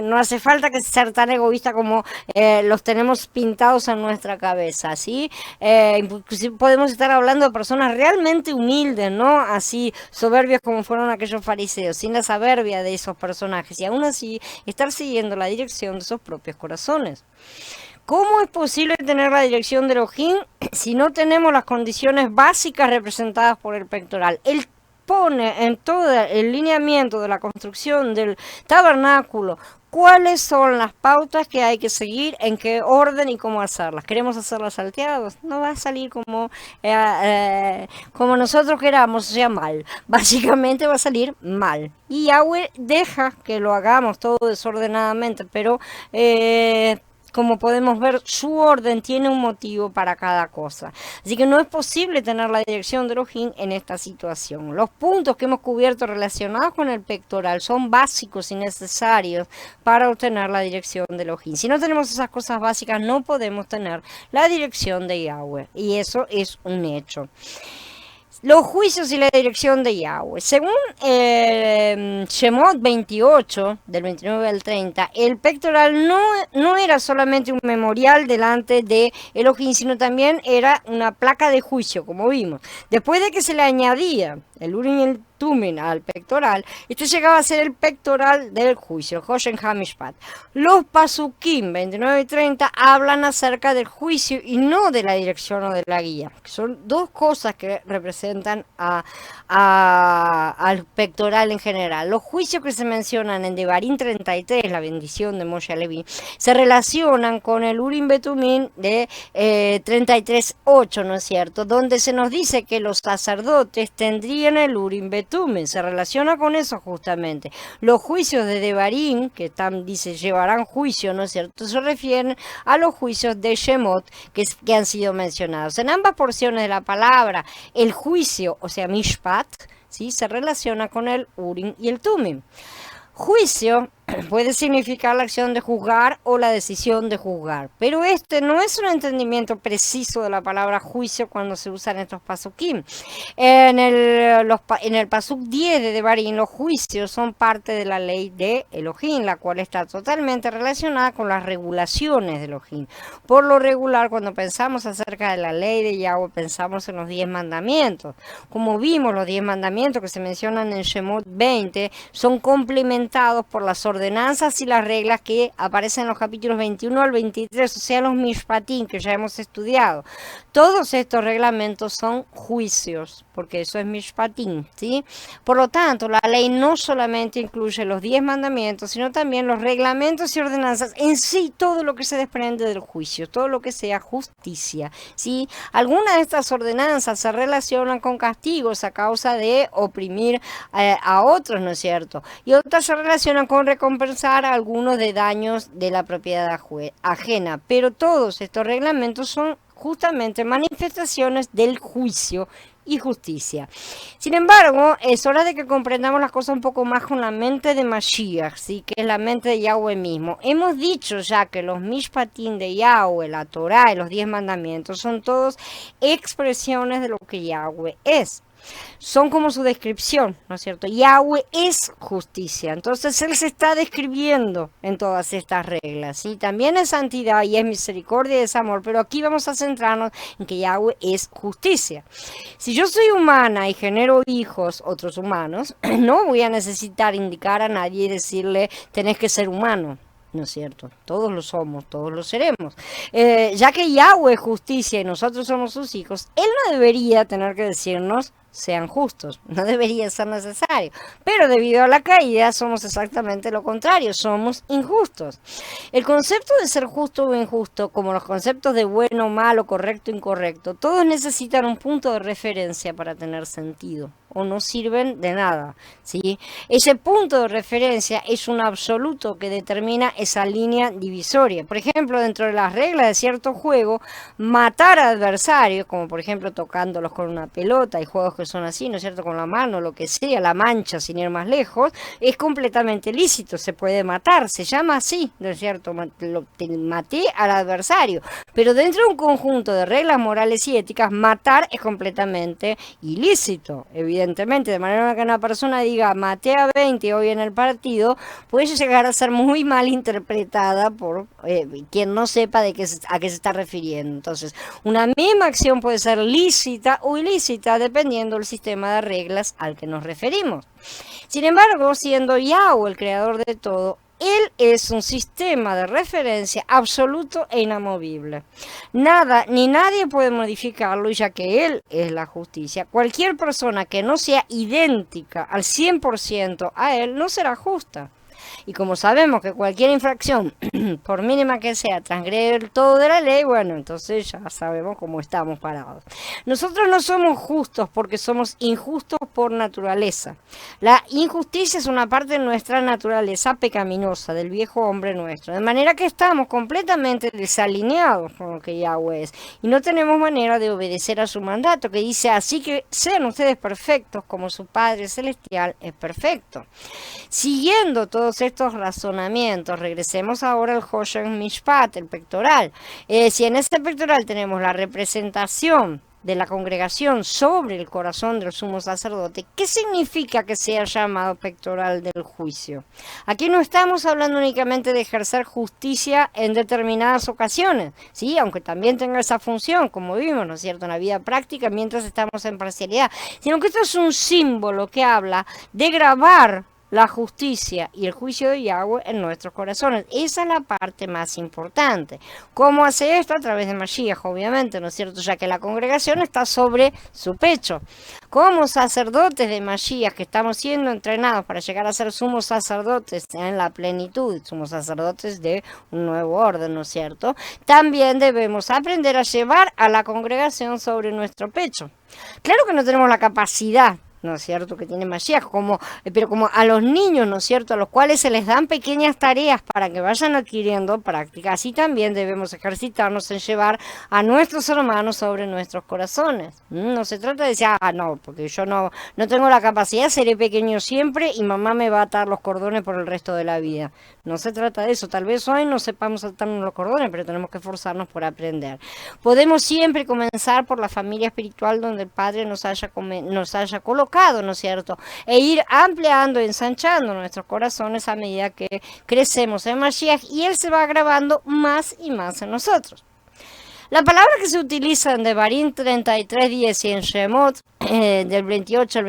No hace falta que ser tan egoísta como los tenemos pintados en nuestra cabeza, ¿sí? Inclusive podemos estar hablando de personas realmente humildes, ¿no? Así soberbios como fueron aquellos fariseos, sin la soberbia de esos personajes, y aún así estar siguiendo la dirección de sus propios corazones. ¿Cómo es posible tener la dirección de Elohim si no tenemos las condiciones básicas representadas por el pectoral? Él pone en todo el lineamiento de la construcción del tabernáculo cuáles son las pautas que hay que seguir, en qué orden y cómo hacerlas. ¿Queremos hacerlas salteados? No va a salir como nosotros queramos, o sea, mal. Básicamente va a salir mal. Y Yahweh deja que lo hagamos todo desordenadamente, pero como podemos ver, su orden tiene un motivo para cada cosa. Así que no es posible tener la dirección de Elohim en esta situación. Los puntos que hemos cubierto relacionados con el pectoral son básicos y necesarios para obtener la dirección de Elohim. Si no tenemos esas cosas básicas, no podemos tener la dirección de Yahweh. Y eso es un hecho. Los juicios y la dirección de Yahweh. Según Shemot 28, del 29 al 30, el pectoral no era solamente un memorial delante de Elohim, sino también era una placa de juicio, como vimos. Después de que se le añadía el Urim y el Tumim al pectoral, este llegaba a ser el pectoral del juicio, Hoshen HaMishpat. Los Pasukim 29 y 30 hablan acerca del juicio y no de la dirección o de la guía. Son dos cosas que representan al pectoral en general. Los juicios que se mencionan en Devarim 33, la bendición de Moshe Leví, se relacionan con el Urim Betumim de 33.8, ¿no es cierto? Donde se nos dice que los sacerdotes tendrían el Urim Betumim, se relaciona con eso justamente. Los juicios de Devarim, que dice, llevarán juicio, ¿no es cierto? Se refieren a los juicios de Shemot que han sido mencionados. En ambas porciones de la palabra, el juicio, o sea, Mishpat, ¿sí?, se relaciona con el Urim y el Tumim. Juicio puede significar la acción de juzgar o la decisión de juzgar, pero este no es un entendimiento preciso de la palabra juicio cuando se usan estos pasukim. En el pasuk 10 de Devarim, los juicios son parte de la ley de Elohim, la cual está totalmente relacionada con las regulaciones de Elohim. Por lo regular, cuando pensamos acerca de la ley de Yahweh, pensamos en los 10 mandamientos. Como vimos, los 10 mandamientos que se mencionan en Shemot 20 son complementados por las ordenanzas y las reglas que aparecen en los capítulos 21 al 23, o sea, los Mishpatim que ya hemos estudiado. Todos estos reglamentos son juicios, porque eso es Mishpatim, ¿sí? Por lo tanto, la ley no solamente incluye los 10 mandamientos, sino también los reglamentos y ordenanzas en sí, todo lo que se desprende del juicio, todo lo que sea justicia, ¿sí? Algunas de estas ordenanzas se relacionan con castigos a causa de oprimir a otros, ¿no es cierto? Y otras se relacionan con recompensar a algunos de daños de la propiedad ajena, pero todos estos reglamentos son justamente manifestaciones del juicio y justicia. Sin embargo, es hora de que comprendamos las cosas un poco más con la mente de Mashiach, ¿sí?, que es la mente de Yahweh mismo. Hemos dicho ya que los Mishpatim de Yahweh, la Torah y los 10 mandamientos son todos expresiones de lo que Yahweh es. Son como su descripción, ¿no es cierto? Yahweh es justicia, entonces Él se está describiendo en todas estas reglas, ¿sí? También es santidad y es misericordia y es amor, pero aquí vamos a centrarnos en que Yahweh es justicia. Si yo soy humana y genero hijos, otros humanos, no voy a necesitar indicar a nadie y decirle, tenés que ser humano. ¿No es cierto? Todos lo somos, todos lo seremos. Ya que Yahweh es justicia y nosotros somos sus hijos, Él no debería tener que decirnos, sean justos, no debería ser necesario. Pero debido a la caída somos exactamente lo contrario, somos injustos. El concepto de ser justo o injusto, como los conceptos de bueno, malo, correcto, incorrecto, todos necesitan un punto de referencia para tener sentido, o no sirven de nada, ¿sí? Ese punto de referencia es un absoluto que determina esa línea divisoria. Por ejemplo, dentro de las reglas de cierto juego, matar a adversarios, como por ejemplo tocándolos con una pelota, hay juegos que son así, ¿no es cierto?, con la mano, lo que sea, la mancha, sin ir más lejos, es completamente lícito, se puede matar, se llama así, ¿no es cierto?, maté al adversario. Pero dentro de un conjunto de reglas morales y éticas, matar es completamente ilícito, evidentemente, de manera que una persona diga maté a 20 hoy en el partido, puede llegar a ser muy mal interpretada por quien no sepa a qué se está refiriendo. Entonces, una misma acción puede ser lícita o ilícita dependiendo del sistema de reglas al que nos referimos. Sin embargo, siendo Yahweh el creador de todo, Él es un sistema de referencia absoluto e inamovible. Nada ni nadie puede modificarlo, ya que Él es la justicia. Cualquier persona que no sea idéntica al 100% a Él no será justa. Y como sabemos que cualquier infracción, por mínima que sea, transgrede el todo de la ley, bueno, entonces ya sabemos cómo estamos parados. Nosotros no somos justos porque somos injustos por naturaleza. La injusticia es una parte de nuestra naturaleza pecaminosa, del viejo hombre nuestro. De manera que estamos completamente desalineados con lo que Yahweh es. Y no tenemos manera de obedecer a su mandato, que dice, así que sean ustedes perfectos como su Padre Celestial es perfecto. Siguiendo todos estos razonamientos, regresemos ahora al Hoshen Mishpat, el pectoral. Si en este pectoral tenemos la representación de la congregación sobre el corazón del sumo sacerdote, ¿qué significa que sea llamado pectoral del juicio? Aquí no estamos hablando únicamente de ejercer justicia en determinadas ocasiones, sí, aunque también tenga esa función, como vimos, ¿no es cierto?, en la vida práctica mientras estamos en parcialidad, sino que esto es un símbolo que habla de grabar la justicia y el juicio de Yahweh en nuestros corazones. Esa es la parte más importante. ¿Cómo hace esto? A través de Mashiach, obviamente, ¿no es cierto? Ya que la congregación está sobre su pecho. Como sacerdotes de Mashiach, que estamos siendo entrenados para llegar a ser sumos sacerdotes en la plenitud, somos sacerdotes de un nuevo orden, ¿no es cierto? También debemos aprender a llevar a la congregación sobre nuestro pecho. Claro que no tenemos la capacidad, ¿no es cierto?, que tiene Mashiach, pero como a los niños, ¿no es cierto?, a los cuales se les dan pequeñas tareas para que vayan adquiriendo práctica, así también debemos ejercitarnos en llevar a nuestros hermanos sobre nuestros corazones. No se trata de decir, no, porque yo no tengo la capacidad, seré pequeño siempre y mamá me va a atar los cordones por el resto de la vida. No se trata de eso, tal vez hoy no sepamos atarnos los cordones, pero tenemos que esforzarnos por aprender. Podemos siempre comenzar por la familia espiritual donde el Padre nos haya colocado, ¿no es cierto? E ir ampliando, ensanchando nuestros corazones a medida que crecemos en Mashiach y Él se va grabando más y más en nosotros. La palabra que se utiliza en Devarim 33:10 y en Shemot del 28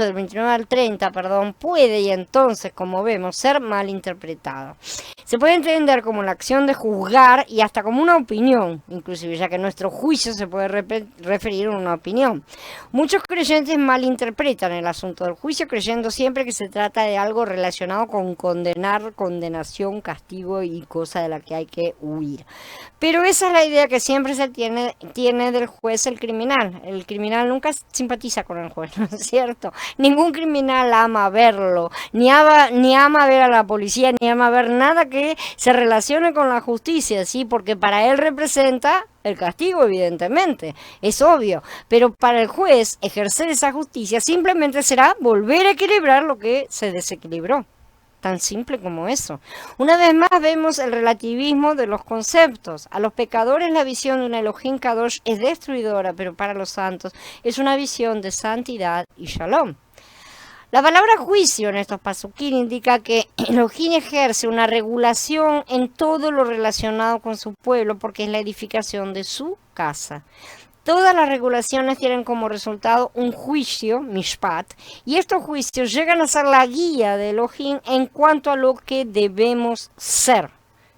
del 29 al 30, puede y entonces, como vemos, ser mal interpretada. Se puede entender como la acción de juzgar y hasta como una opinión, inclusive, ya que nuestro juicio se puede referir a una opinión. Muchos creyentes malinterpretan el asunto del juicio, creyendo siempre que se trata de algo relacionado con condenar, condenación, castigo y cosa de la que hay que huir. Pero esa es la idea que siempre se tiene del juez el criminal. El criminal nunca simpatiza con el juez, ¿no es cierto? Ningún criminal ama verlo, ni ama ver a la policía, ni ama ver nada que se relacione con la justicia, ¿sí? Porque para él representa el castigo, evidentemente, es obvio. Pero para el juez, ejercer esa justicia simplemente será volver a equilibrar lo que se desequilibró. Tan simple como eso. Una vez más vemos el relativismo de los conceptos. A los pecadores la visión de un Elohim Kadosh es destruidora, pero para los santos es una visión de santidad y shalom. La palabra juicio en estos pasuquín indica que Elohim ejerce una regulación en todo lo relacionado con su pueblo porque es la edificación de su casa. Todas las regulaciones tienen como resultado un juicio, mishpat, y estos juicios llegan a ser la guía de Elohim en cuanto a lo que debemos ser,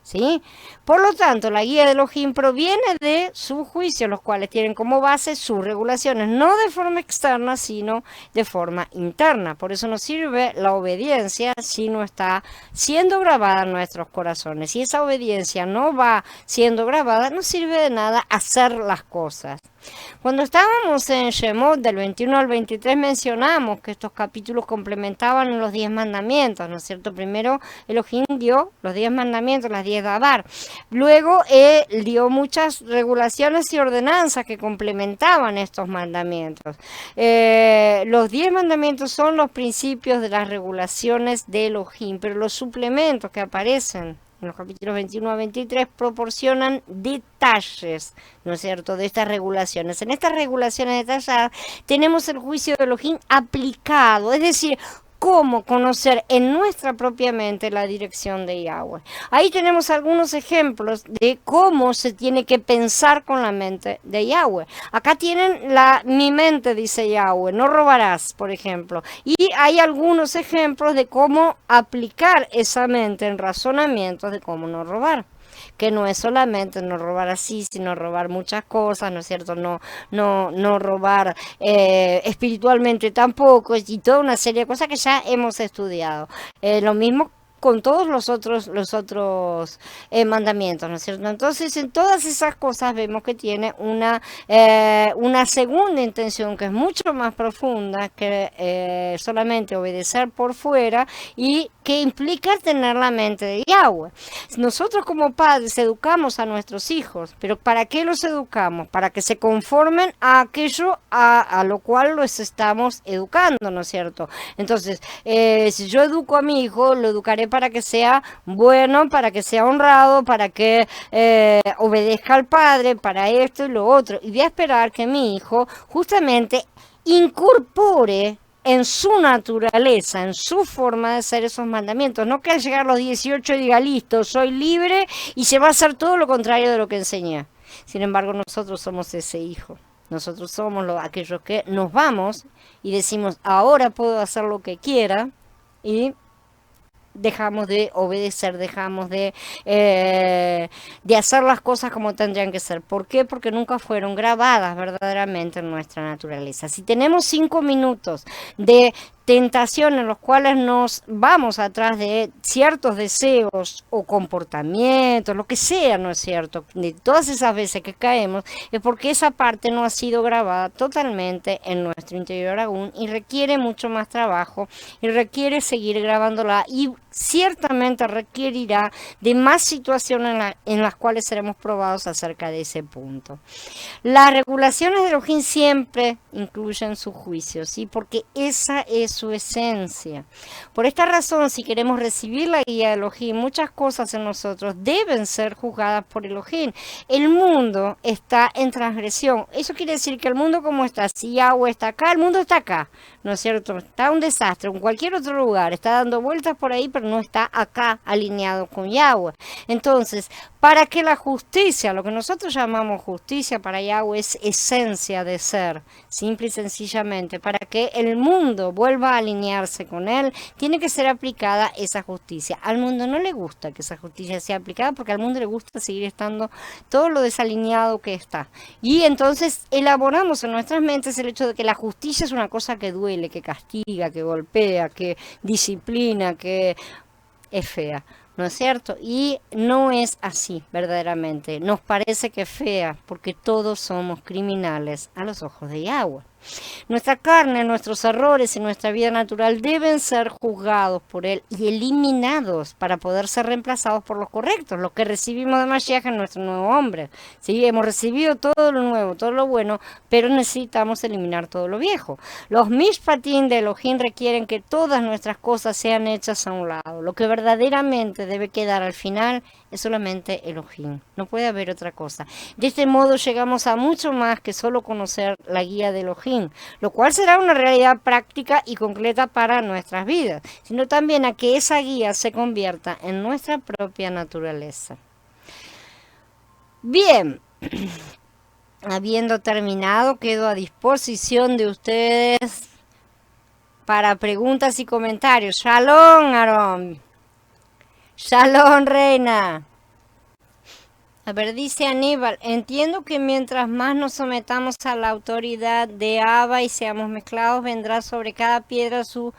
¿sí? Por lo tanto, la guía de Elohim proviene de su juicio, los cuales tienen como base sus regulaciones, no de forma externa, sino de forma interna. Por eso nos sirve la obediencia si no está siendo grabada en nuestros corazones. Si esa obediencia no va siendo grabada, no sirve de nada hacer las cosas. Cuando estábamos en Shemot del 21 al 23 mencionamos que estos capítulos complementaban los 10 mandamientos, ¿no es cierto? Primero Elohim dio los 10 mandamientos, las 10 Dabar. Luego dio muchas regulaciones y ordenanzas que complementaban estos mandamientos. Los 10 mandamientos son los principios de las regulaciones de Elohim, pero los suplementos que aparecen en los capítulos 21 a 23 proporcionan detalles, ¿no es cierto?, de estas regulaciones. En estas regulaciones detalladas tenemos el juicio de Elohim aplicado, es decir, cómo conocer en nuestra propia mente la dirección de Yahweh. Ahí tenemos algunos ejemplos de cómo se tiene que pensar con la mente de Yahweh. Acá tienen mi mente, dice Yahweh, no robarás, por ejemplo. Y hay algunos ejemplos de cómo aplicar esa mente en razonamientos de cómo no robar. que no es solamente no robar así, sino robar muchas cosas, ¿no es cierto? No robar espiritualmente tampoco, y toda una serie de cosas que ya hemos estudiado. Lo mismo con todos los otros mandamientos, ¿no es cierto? Entonces, en todas esas cosas vemos que tiene una segunda intención que es mucho más profunda que solamente obedecer por fuera y que implica tener la mente de Yahweh. Nosotros como padres educamos a nuestros hijos, pero ¿para qué los educamos? Para que se conformen a aquello a lo cual los estamos educando, ¿no es cierto? Entonces, si yo educo a mi hijo, lo educaré para que sea bueno, para que sea honrado, para que obedezca al padre, para esto y lo otro. Y voy a esperar que mi hijo justamente incorpore en su naturaleza, en su forma de ser esos mandamientos. No que al llegar a los 18 diga, listo, soy libre y se va a hacer todo lo contrario de lo que enseñé. Sin embargo, nosotros somos ese hijo. Nosotros somos aquellos que nos vamos y decimos, ahora puedo hacer lo que quiera, y dejamos de obedecer, dejamos de hacer las cosas como tendrían que ser. ¿Por qué? Porque nunca fueron grabadas verdaderamente en nuestra naturaleza. Si tenemos 5 minutos de tentación en los cuales nos vamos atrás de ciertos deseos o comportamientos, lo que sea, ¿no es cierto? De todas esas veces que caemos, es porque esa parte no ha sido grabada totalmente en nuestro interior aún y requiere mucho más trabajo y requiere seguir grabándola y ciertamente requerirá de más situaciones en las cuales seremos probados acerca de ese punto. Las regulaciones de Elohim siempre incluyen su juicio, ¿sí? Porque esa es su esencia. Por esta razón, si queremos recibir la guía de Elohim, muchas cosas en nosotros deben ser juzgadas por Elohim. El mundo está en transgresión. Eso quiere decir que el mundo como está, si Yahweh está acá, el mundo está acá, ¿no es cierto? Está un desastre en cualquier otro lugar, está dando vueltas por ahí, pero no está acá alineado con Yahweh. Entonces, para que la justicia, lo que nosotros llamamos justicia para Yahweh es esencia de ser, simple y sencillamente, para que el mundo vuelva a alinearse con él, tiene que ser aplicada esa justicia. Al mundo no le gusta que esa justicia sea aplicada porque al mundo le gusta seguir estando todo lo desalineado que está. Y entonces elaboramos en nuestras mentes el hecho de que la justicia es una cosa que duele, que castiga, que golpea, que disciplina, que es fea, ¿no es cierto? Y no es así verdaderamente. Nos parece que es fea porque todos somos criminales a los ojos de Yahweh. Nuestra carne, nuestros errores y nuestra vida natural deben ser juzgados por Él y eliminados para poder ser reemplazados por los correctos, los que recibimos de Mashiach en nuestro nuevo hombre. Sí, hemos recibido todo lo nuevo, todo lo bueno, pero necesitamos eliminar todo lo viejo. Los mishpatim de Elohim requieren que todas nuestras cosas sean hechas a un lado. Lo que verdaderamente debe quedar al final es solamente Elohim. No puede haber otra cosa. De este modo llegamos a mucho más que solo conocer la guía de Elohim, lo cual será una realidad práctica y concreta para nuestras vidas, sino también a que esa guía se convierta en nuestra propia naturaleza. Bien, habiendo terminado, quedo a disposición de ustedes para preguntas y comentarios. Shalom, Aarón. Shalom, Reina. A ver, dice Aníbal, entiendo que mientras más nos sometamos a la autoridad de Abba y seamos mezclados, vendrá sobre cada piedra su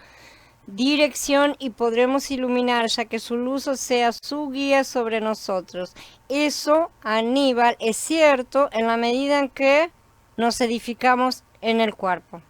dirección y podremos iluminar, ya que su luz sea su guía sobre nosotros. Eso, Aníbal, es cierto en la medida en que nos edificamos en el cuerpo.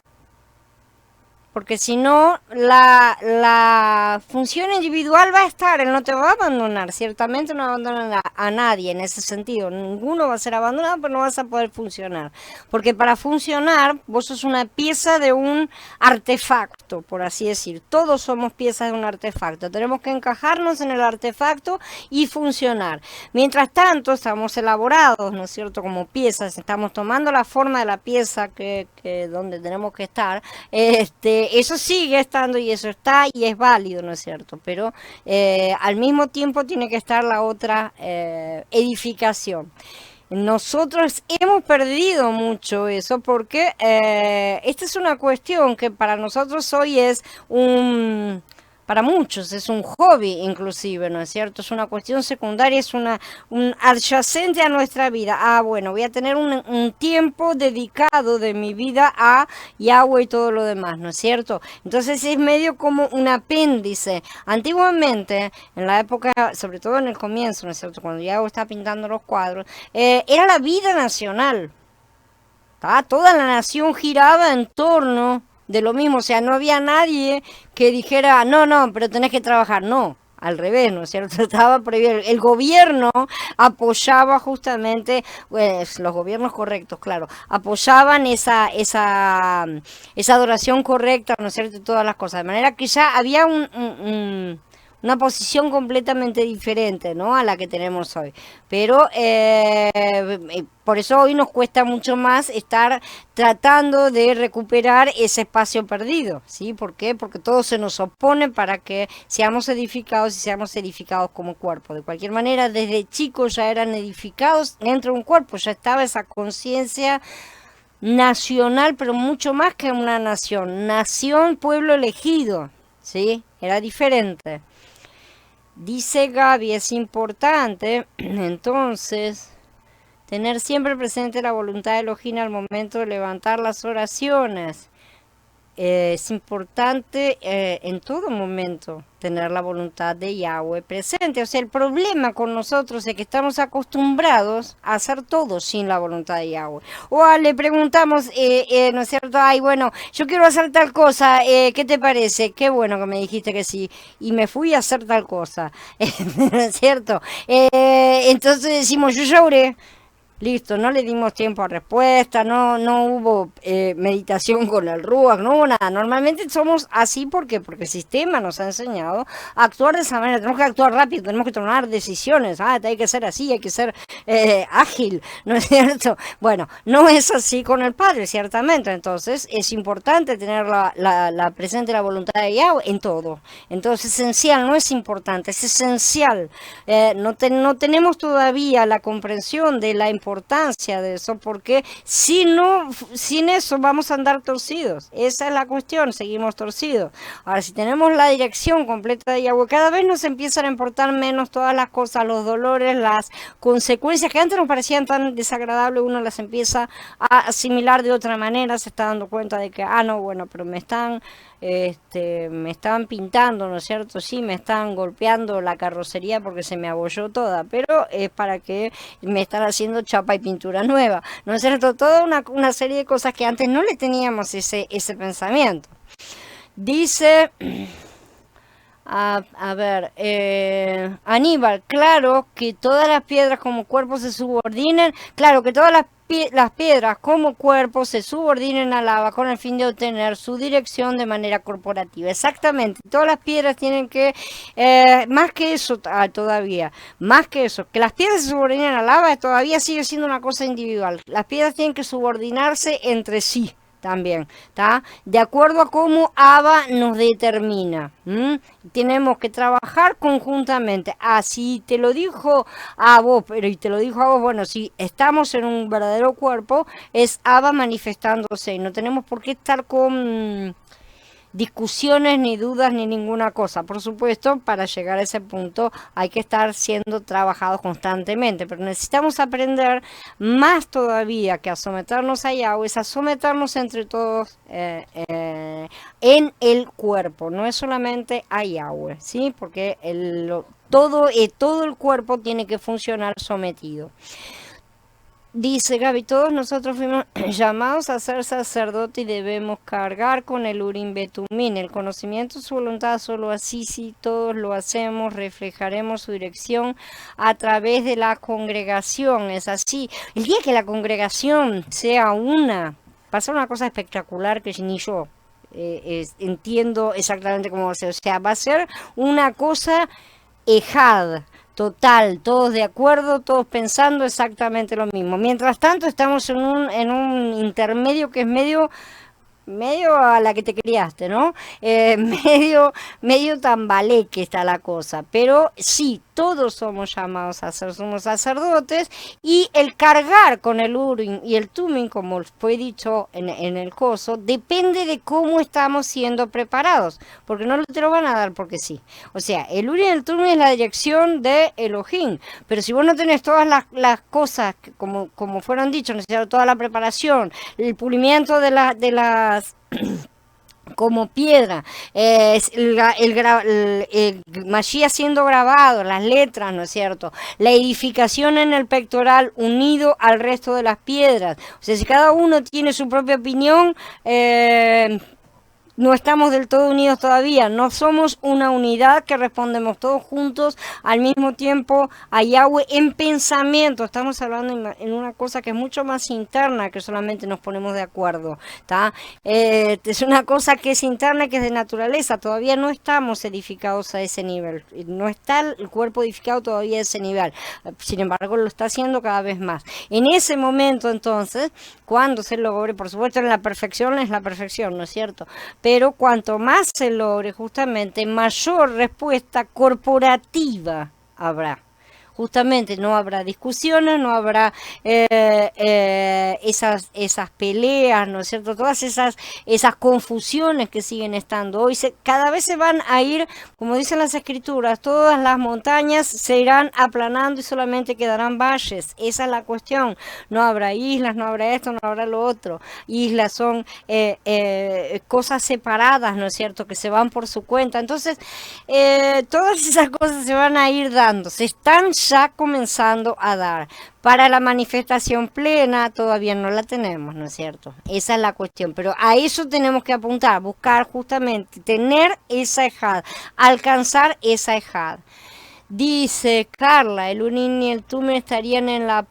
Porque si no, la función individual va a estar, él no te va a abandonar, ciertamente no abandona a nadie en ese sentido, ninguno va a ser abandonado, pero no vas a poder funcionar. Porque para funcionar, vos sos una pieza de un artefacto, por así decir, todos somos piezas de un artefacto, tenemos que encajarnos en el artefacto y funcionar. Mientras tanto, estamos elaborados, ¿no es cierto?, como piezas, estamos tomando la forma de la pieza que donde tenemos que estar, eso sigue estando y eso está y es válido, ¿no es cierto? Pero al mismo tiempo tiene que estar la otra edificación. Nosotros hemos perdido mucho eso porque esta es una cuestión que para nosotros hoy es para muchos es un hobby inclusive, ¿no es cierto? Es una cuestión secundaria, es un adyacente a nuestra vida. Ah, bueno, voy a tener un tiempo dedicado de mi vida a Yahweh y todo lo demás, ¿no es cierto? Entonces es medio como un apéndice. Antiguamente, en la época, sobre todo en el comienzo, ¿no es cierto? Cuando Yahweh está pintando los cuadros, era la vida nacional. Toda la nación giraba en torno de lo mismo, o sea, no había nadie que dijera, no, no, pero tenés que trabajar, no, al revés, ¿no es cierto? Estaba prohibido. El gobierno apoyaba justamente, pues, los gobiernos correctos, claro, apoyaban esa adoración correcta, ¿no es cierto? Y todas las cosas, de manera que ya había una posición completamente diferente, ¿no? A la que tenemos hoy. Pero por eso hoy nos cuesta mucho más estar tratando de recuperar ese espacio perdido, ¿sí? ¿Por qué? Porque todo se nos opone para que seamos edificados y seamos edificados como cuerpo. De cualquier manera, desde chicos ya eran edificados dentro de un cuerpo, ya estaba esa conciencia nacional, pero mucho más que una nación. Nación, pueblo elegido, ¿sí? Era diferente. Dice Gaby, es importante, entonces, tener siempre presente la voluntad de Elohim al momento de levantar las oraciones. Es importante en todo momento tener la voluntad de Yahweh presente. O sea, el problema con nosotros es que estamos acostumbrados a hacer todo sin la voluntad de Yahweh. O le preguntamos, ¿no es cierto? Ay, bueno, yo quiero hacer tal cosa, ¿qué te parece? Qué bueno que me dijiste que sí. Y me fui a hacer tal cosa, ¿no es cierto? Entonces decimos, yo ya oré. Listo, no le dimos tiempo a respuesta, no hubo meditación con el Ruach, no hubo nada. Normalmente somos así porque el sistema nos ha enseñado a actuar de esa manera. Tenemos que actuar rápido, tenemos que tomar decisiones. Hay que ser así, hay que ser ágil, ¿no es cierto? Bueno, no es así con el Padre, ciertamente. Entonces es importante tener la presente la voluntad de Yahweh en todo. Entonces esencial, no es importante, es esencial. No tenemos todavía la comprensión de la importancia de eso, porque sin eso vamos a andar torcidos. Esa es la cuestión, seguimos torcidos. Ahora, si tenemos la dirección completa de Yahweh, cada vez nos empiezan a importar menos todas las cosas, los dolores, las consecuencias que antes nos parecían tan desagradables, uno las empieza a asimilar de otra manera, se está dando cuenta de que, no, bueno, pero me están pintando, ¿no es cierto? Sí, me están golpeando la carrocería porque se me abolló toda, pero es para que me están haciendo chapa y pintura nueva, ¿no es cierto? Toda una serie de cosas que antes no le teníamos ese pensamiento. Dice... A ver, Aníbal, claro que todas las piedras como cuerpos se subordinen, claro que todas las piedras como cuerpos se subordinen al lava con el fin de obtener su dirección de manera corporativa. Exactamente, todas las piedras tienen que, más que eso todavía, más que eso, que las piedras se subordinen al lava todavía sigue siendo una cosa individual. Las piedras tienen que subordinarse entre sí. También, ¿está? De acuerdo a cómo Abba nos determina. Tenemos que trabajar conjuntamente. Si te lo dijo a vos, pero y te lo dijo a vos, bueno, si estamos en un verdadero cuerpo, es Abba manifestándose. Y no tenemos por qué estar con discusiones, ni dudas, ni ninguna cosa. Por supuesto, para llegar a ese punto hay que estar siendo trabajados constantemente, pero necesitamos aprender más todavía que a someternos a Yahweh, es a someternos entre todos en el cuerpo, no es solamente a Yahweh, ¿sí? Porque todo el cuerpo tiene que funcionar sometido. Dice Gaby, todos nosotros fuimos llamados a ser sacerdote y debemos cargar con el Urim Betumín, el conocimiento de su voluntad, solo así si todos lo hacemos, reflejaremos su dirección a través de la congregación, es así. El día que la congregación sea pasa una cosa espectacular que ni yo entiendo exactamente cómo va a ser, o sea, va a ser una cosa ejad. Total, todos de acuerdo, todos pensando exactamente lo mismo. Mientras tanto, estamos en un intermedio que es medio medio a la que te criaste, ¿no? Medio tambaleque está la cosa, pero sí, todos somos llamados a ser somos sacerdotes y el cargar con el Urim y el Tumim, como fue dicho en el coso, depende de cómo estamos siendo preparados, porque no te lo van a dar porque sí. O sea, el Urim y el Tumim es la dirección de Elohim, pero si vos no tenés todas las cosas como fueron dichos, ¿no es cierto? Toda la preparación, el pulimiento de las como piedra, el Mashiach siendo grabado, las letras, ¿no es cierto? La edificación en el pectoral unido al resto de las piedras. O sea, si cada uno tiene su propia opinión, no estamos del todo unidos todavía, no somos una unidad que respondemos todos juntos al mismo tiempo a Yahweh en pensamiento. Estamos hablando en una cosa que es mucho más interna que solamente nos ponemos de acuerdo, ¿tá? Es una cosa que es interna, que es de naturaleza, todavía no estamos edificados a ese nivel, no está el cuerpo edificado todavía a ese nivel, sin embargo lo está haciendo cada vez más. En ese momento entonces, cuando se logre, por supuesto en la perfección es la perfección, ¿no es cierto? Pero cuanto más se logre, justamente, mayor respuesta corporativa habrá. Justamente no habrá discusiones, no habrá esas peleas, ¿no es cierto? Todas esas confusiones que siguen estando. Hoy cada vez se van a ir, como dicen las escrituras, todas las montañas se irán aplanando y solamente quedarán valles. Esa es la cuestión. No habrá islas, no habrá esto, no habrá lo otro. Islas son cosas separadas, ¿no es cierto? Que se van por su cuenta. Entonces, todas esas cosas se van a ir dando. Se están ya comenzando a dar. Para la manifestación plena todavía no la tenemos, ¿no es cierto? Esa es la cuestión, pero a eso tenemos que apuntar, buscar justamente, tener esa ejad, alcanzar esa ejad. Dice Carla, el Urim y el Tumim estarían en la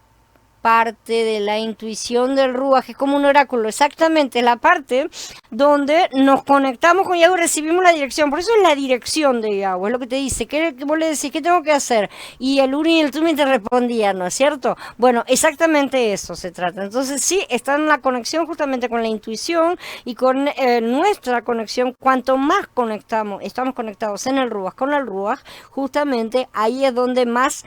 parte de la intuición del Ruach, es como un oráculo, exactamente la parte donde nos conectamos con Yahweh, recibimos la dirección, por eso es la dirección de Yahweh, es lo que te dice, que vos le decís, ¿qué tengo que hacer? Y el Urim y el Tumim te respondían, ¿no es cierto? Bueno, exactamente eso se trata, entonces sí, está en la conexión justamente con la intuición y con nuestra conexión, cuanto más estamos conectados en el Ruach, con el Ruach, justamente ahí es donde más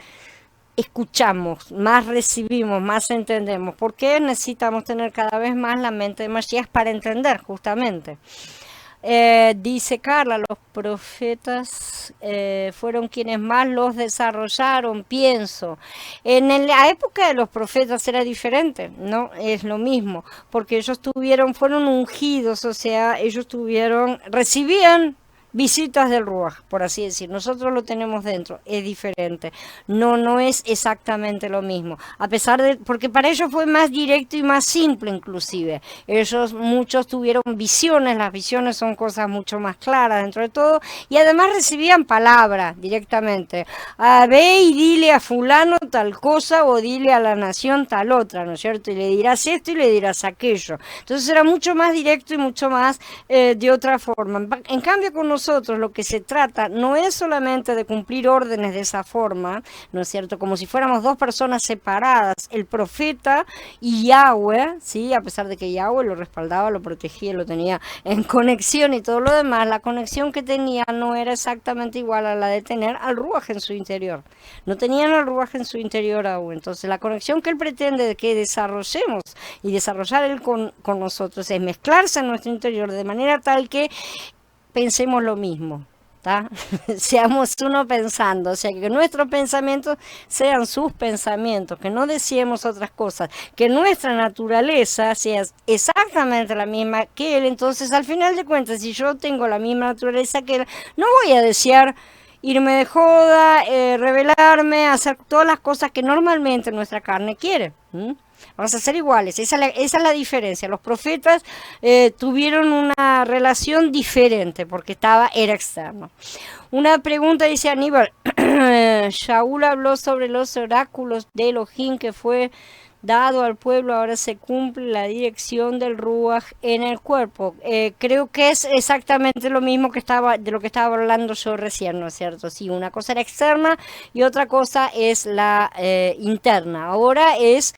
escuchamos, más recibimos, más entendemos. ¿Por qué necesitamos tener cada vez más la mente de Mashiach para entender justamente? Dice Carla, los profetas fueron quienes más los desarrollaron, pienso. La época de los profetas era diferente, no es lo mismo, porque ellos fueron ungidos, o sea, ellos recibían visitas del Ruach, por así decir. Nosotros lo tenemos dentro, es diferente. No es exactamente lo mismo. A pesar de, porque para ellos fue más directo y más simple inclusive. Muchos tuvieron visiones, las visiones son cosas mucho más claras dentro de todo, y además recibían palabra directamente. Ve y dile a fulano tal cosa o dile a la nación tal otra, ¿no es cierto? Y le dirás esto y le dirás aquello. Entonces era mucho más directo y mucho más de otra forma. En cambio con nosotros lo que se trata no es solamente de cumplir órdenes de esa forma, ¿no es cierto? Como si fuéramos dos personas separadas, el profeta y Yahweh, ¿sí? A pesar de que Yahweh lo respaldaba, lo protegía, lo tenía en conexión y todo lo demás, la conexión que tenía no era exactamente igual a la de tener al Ruach en su interior. No tenían al Ruach en su interior aún. Entonces la conexión que él pretende que desarrollemos y desarrollar él con nosotros es mezclarse en nuestro interior de manera tal que pensemos lo mismo, ¿tá? Seamos uno pensando, o sea, que nuestros pensamientos sean sus pensamientos, que no deseemos otras cosas, que nuestra naturaleza sea exactamente la misma que él. Entonces, al final de cuentas, si yo tengo la misma naturaleza que él, no voy a desear irme de joda, rebelarme, hacer todas las cosas que normalmente nuestra carne quiere. Vamos a ser iguales, esa es la diferencia. Los profetas tuvieron una relación diferente porque era externo. Una pregunta dice Aníbal, Shaul habló sobre los oráculos de Elohim que fue dado al pueblo, ahora se cumple la dirección del Ruach en el cuerpo. Creo que es exactamente lo mismo de lo que estaba hablando yo recién, ¿no es cierto? Sí, una cosa era externa y otra cosa es la interna. Ahora es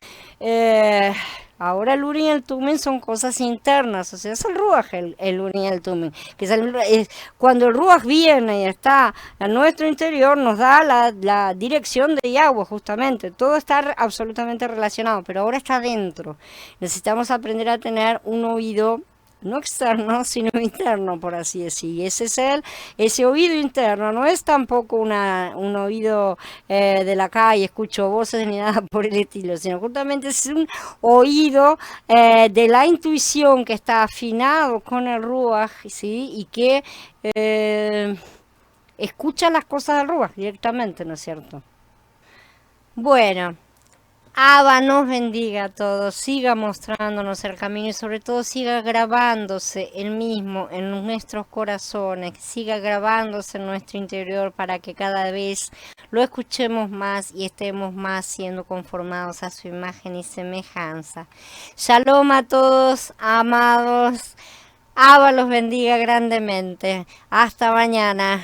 Ahora el Urim y el Tumim son cosas internas, o sea, es el Ruach el Urim y el Tumim. Que cuando el Ruach viene y está en nuestro interior, nos da la dirección de Yahweh, justamente. Todo está absolutamente relacionado, pero ahora está dentro. Necesitamos aprender a tener un oído no externo, sino interno, por así decir. Y ese oído interno no es tampoco un oído de la calle, escucho voces ni nada por el estilo, sino justamente es un oído de la intuición que está afinado con el Ruach, ¿sí? Y que escucha las cosas del Ruach directamente, ¿no es cierto? Bueno. Abba nos bendiga a todos, siga mostrándonos el camino y sobre todo siga grabándose el mismo en nuestros corazones, siga grabándose en nuestro interior para que cada vez lo escuchemos más y estemos más siendo conformados a su imagen y semejanza. Shalom a todos, amados. Abba los bendiga grandemente. Hasta mañana.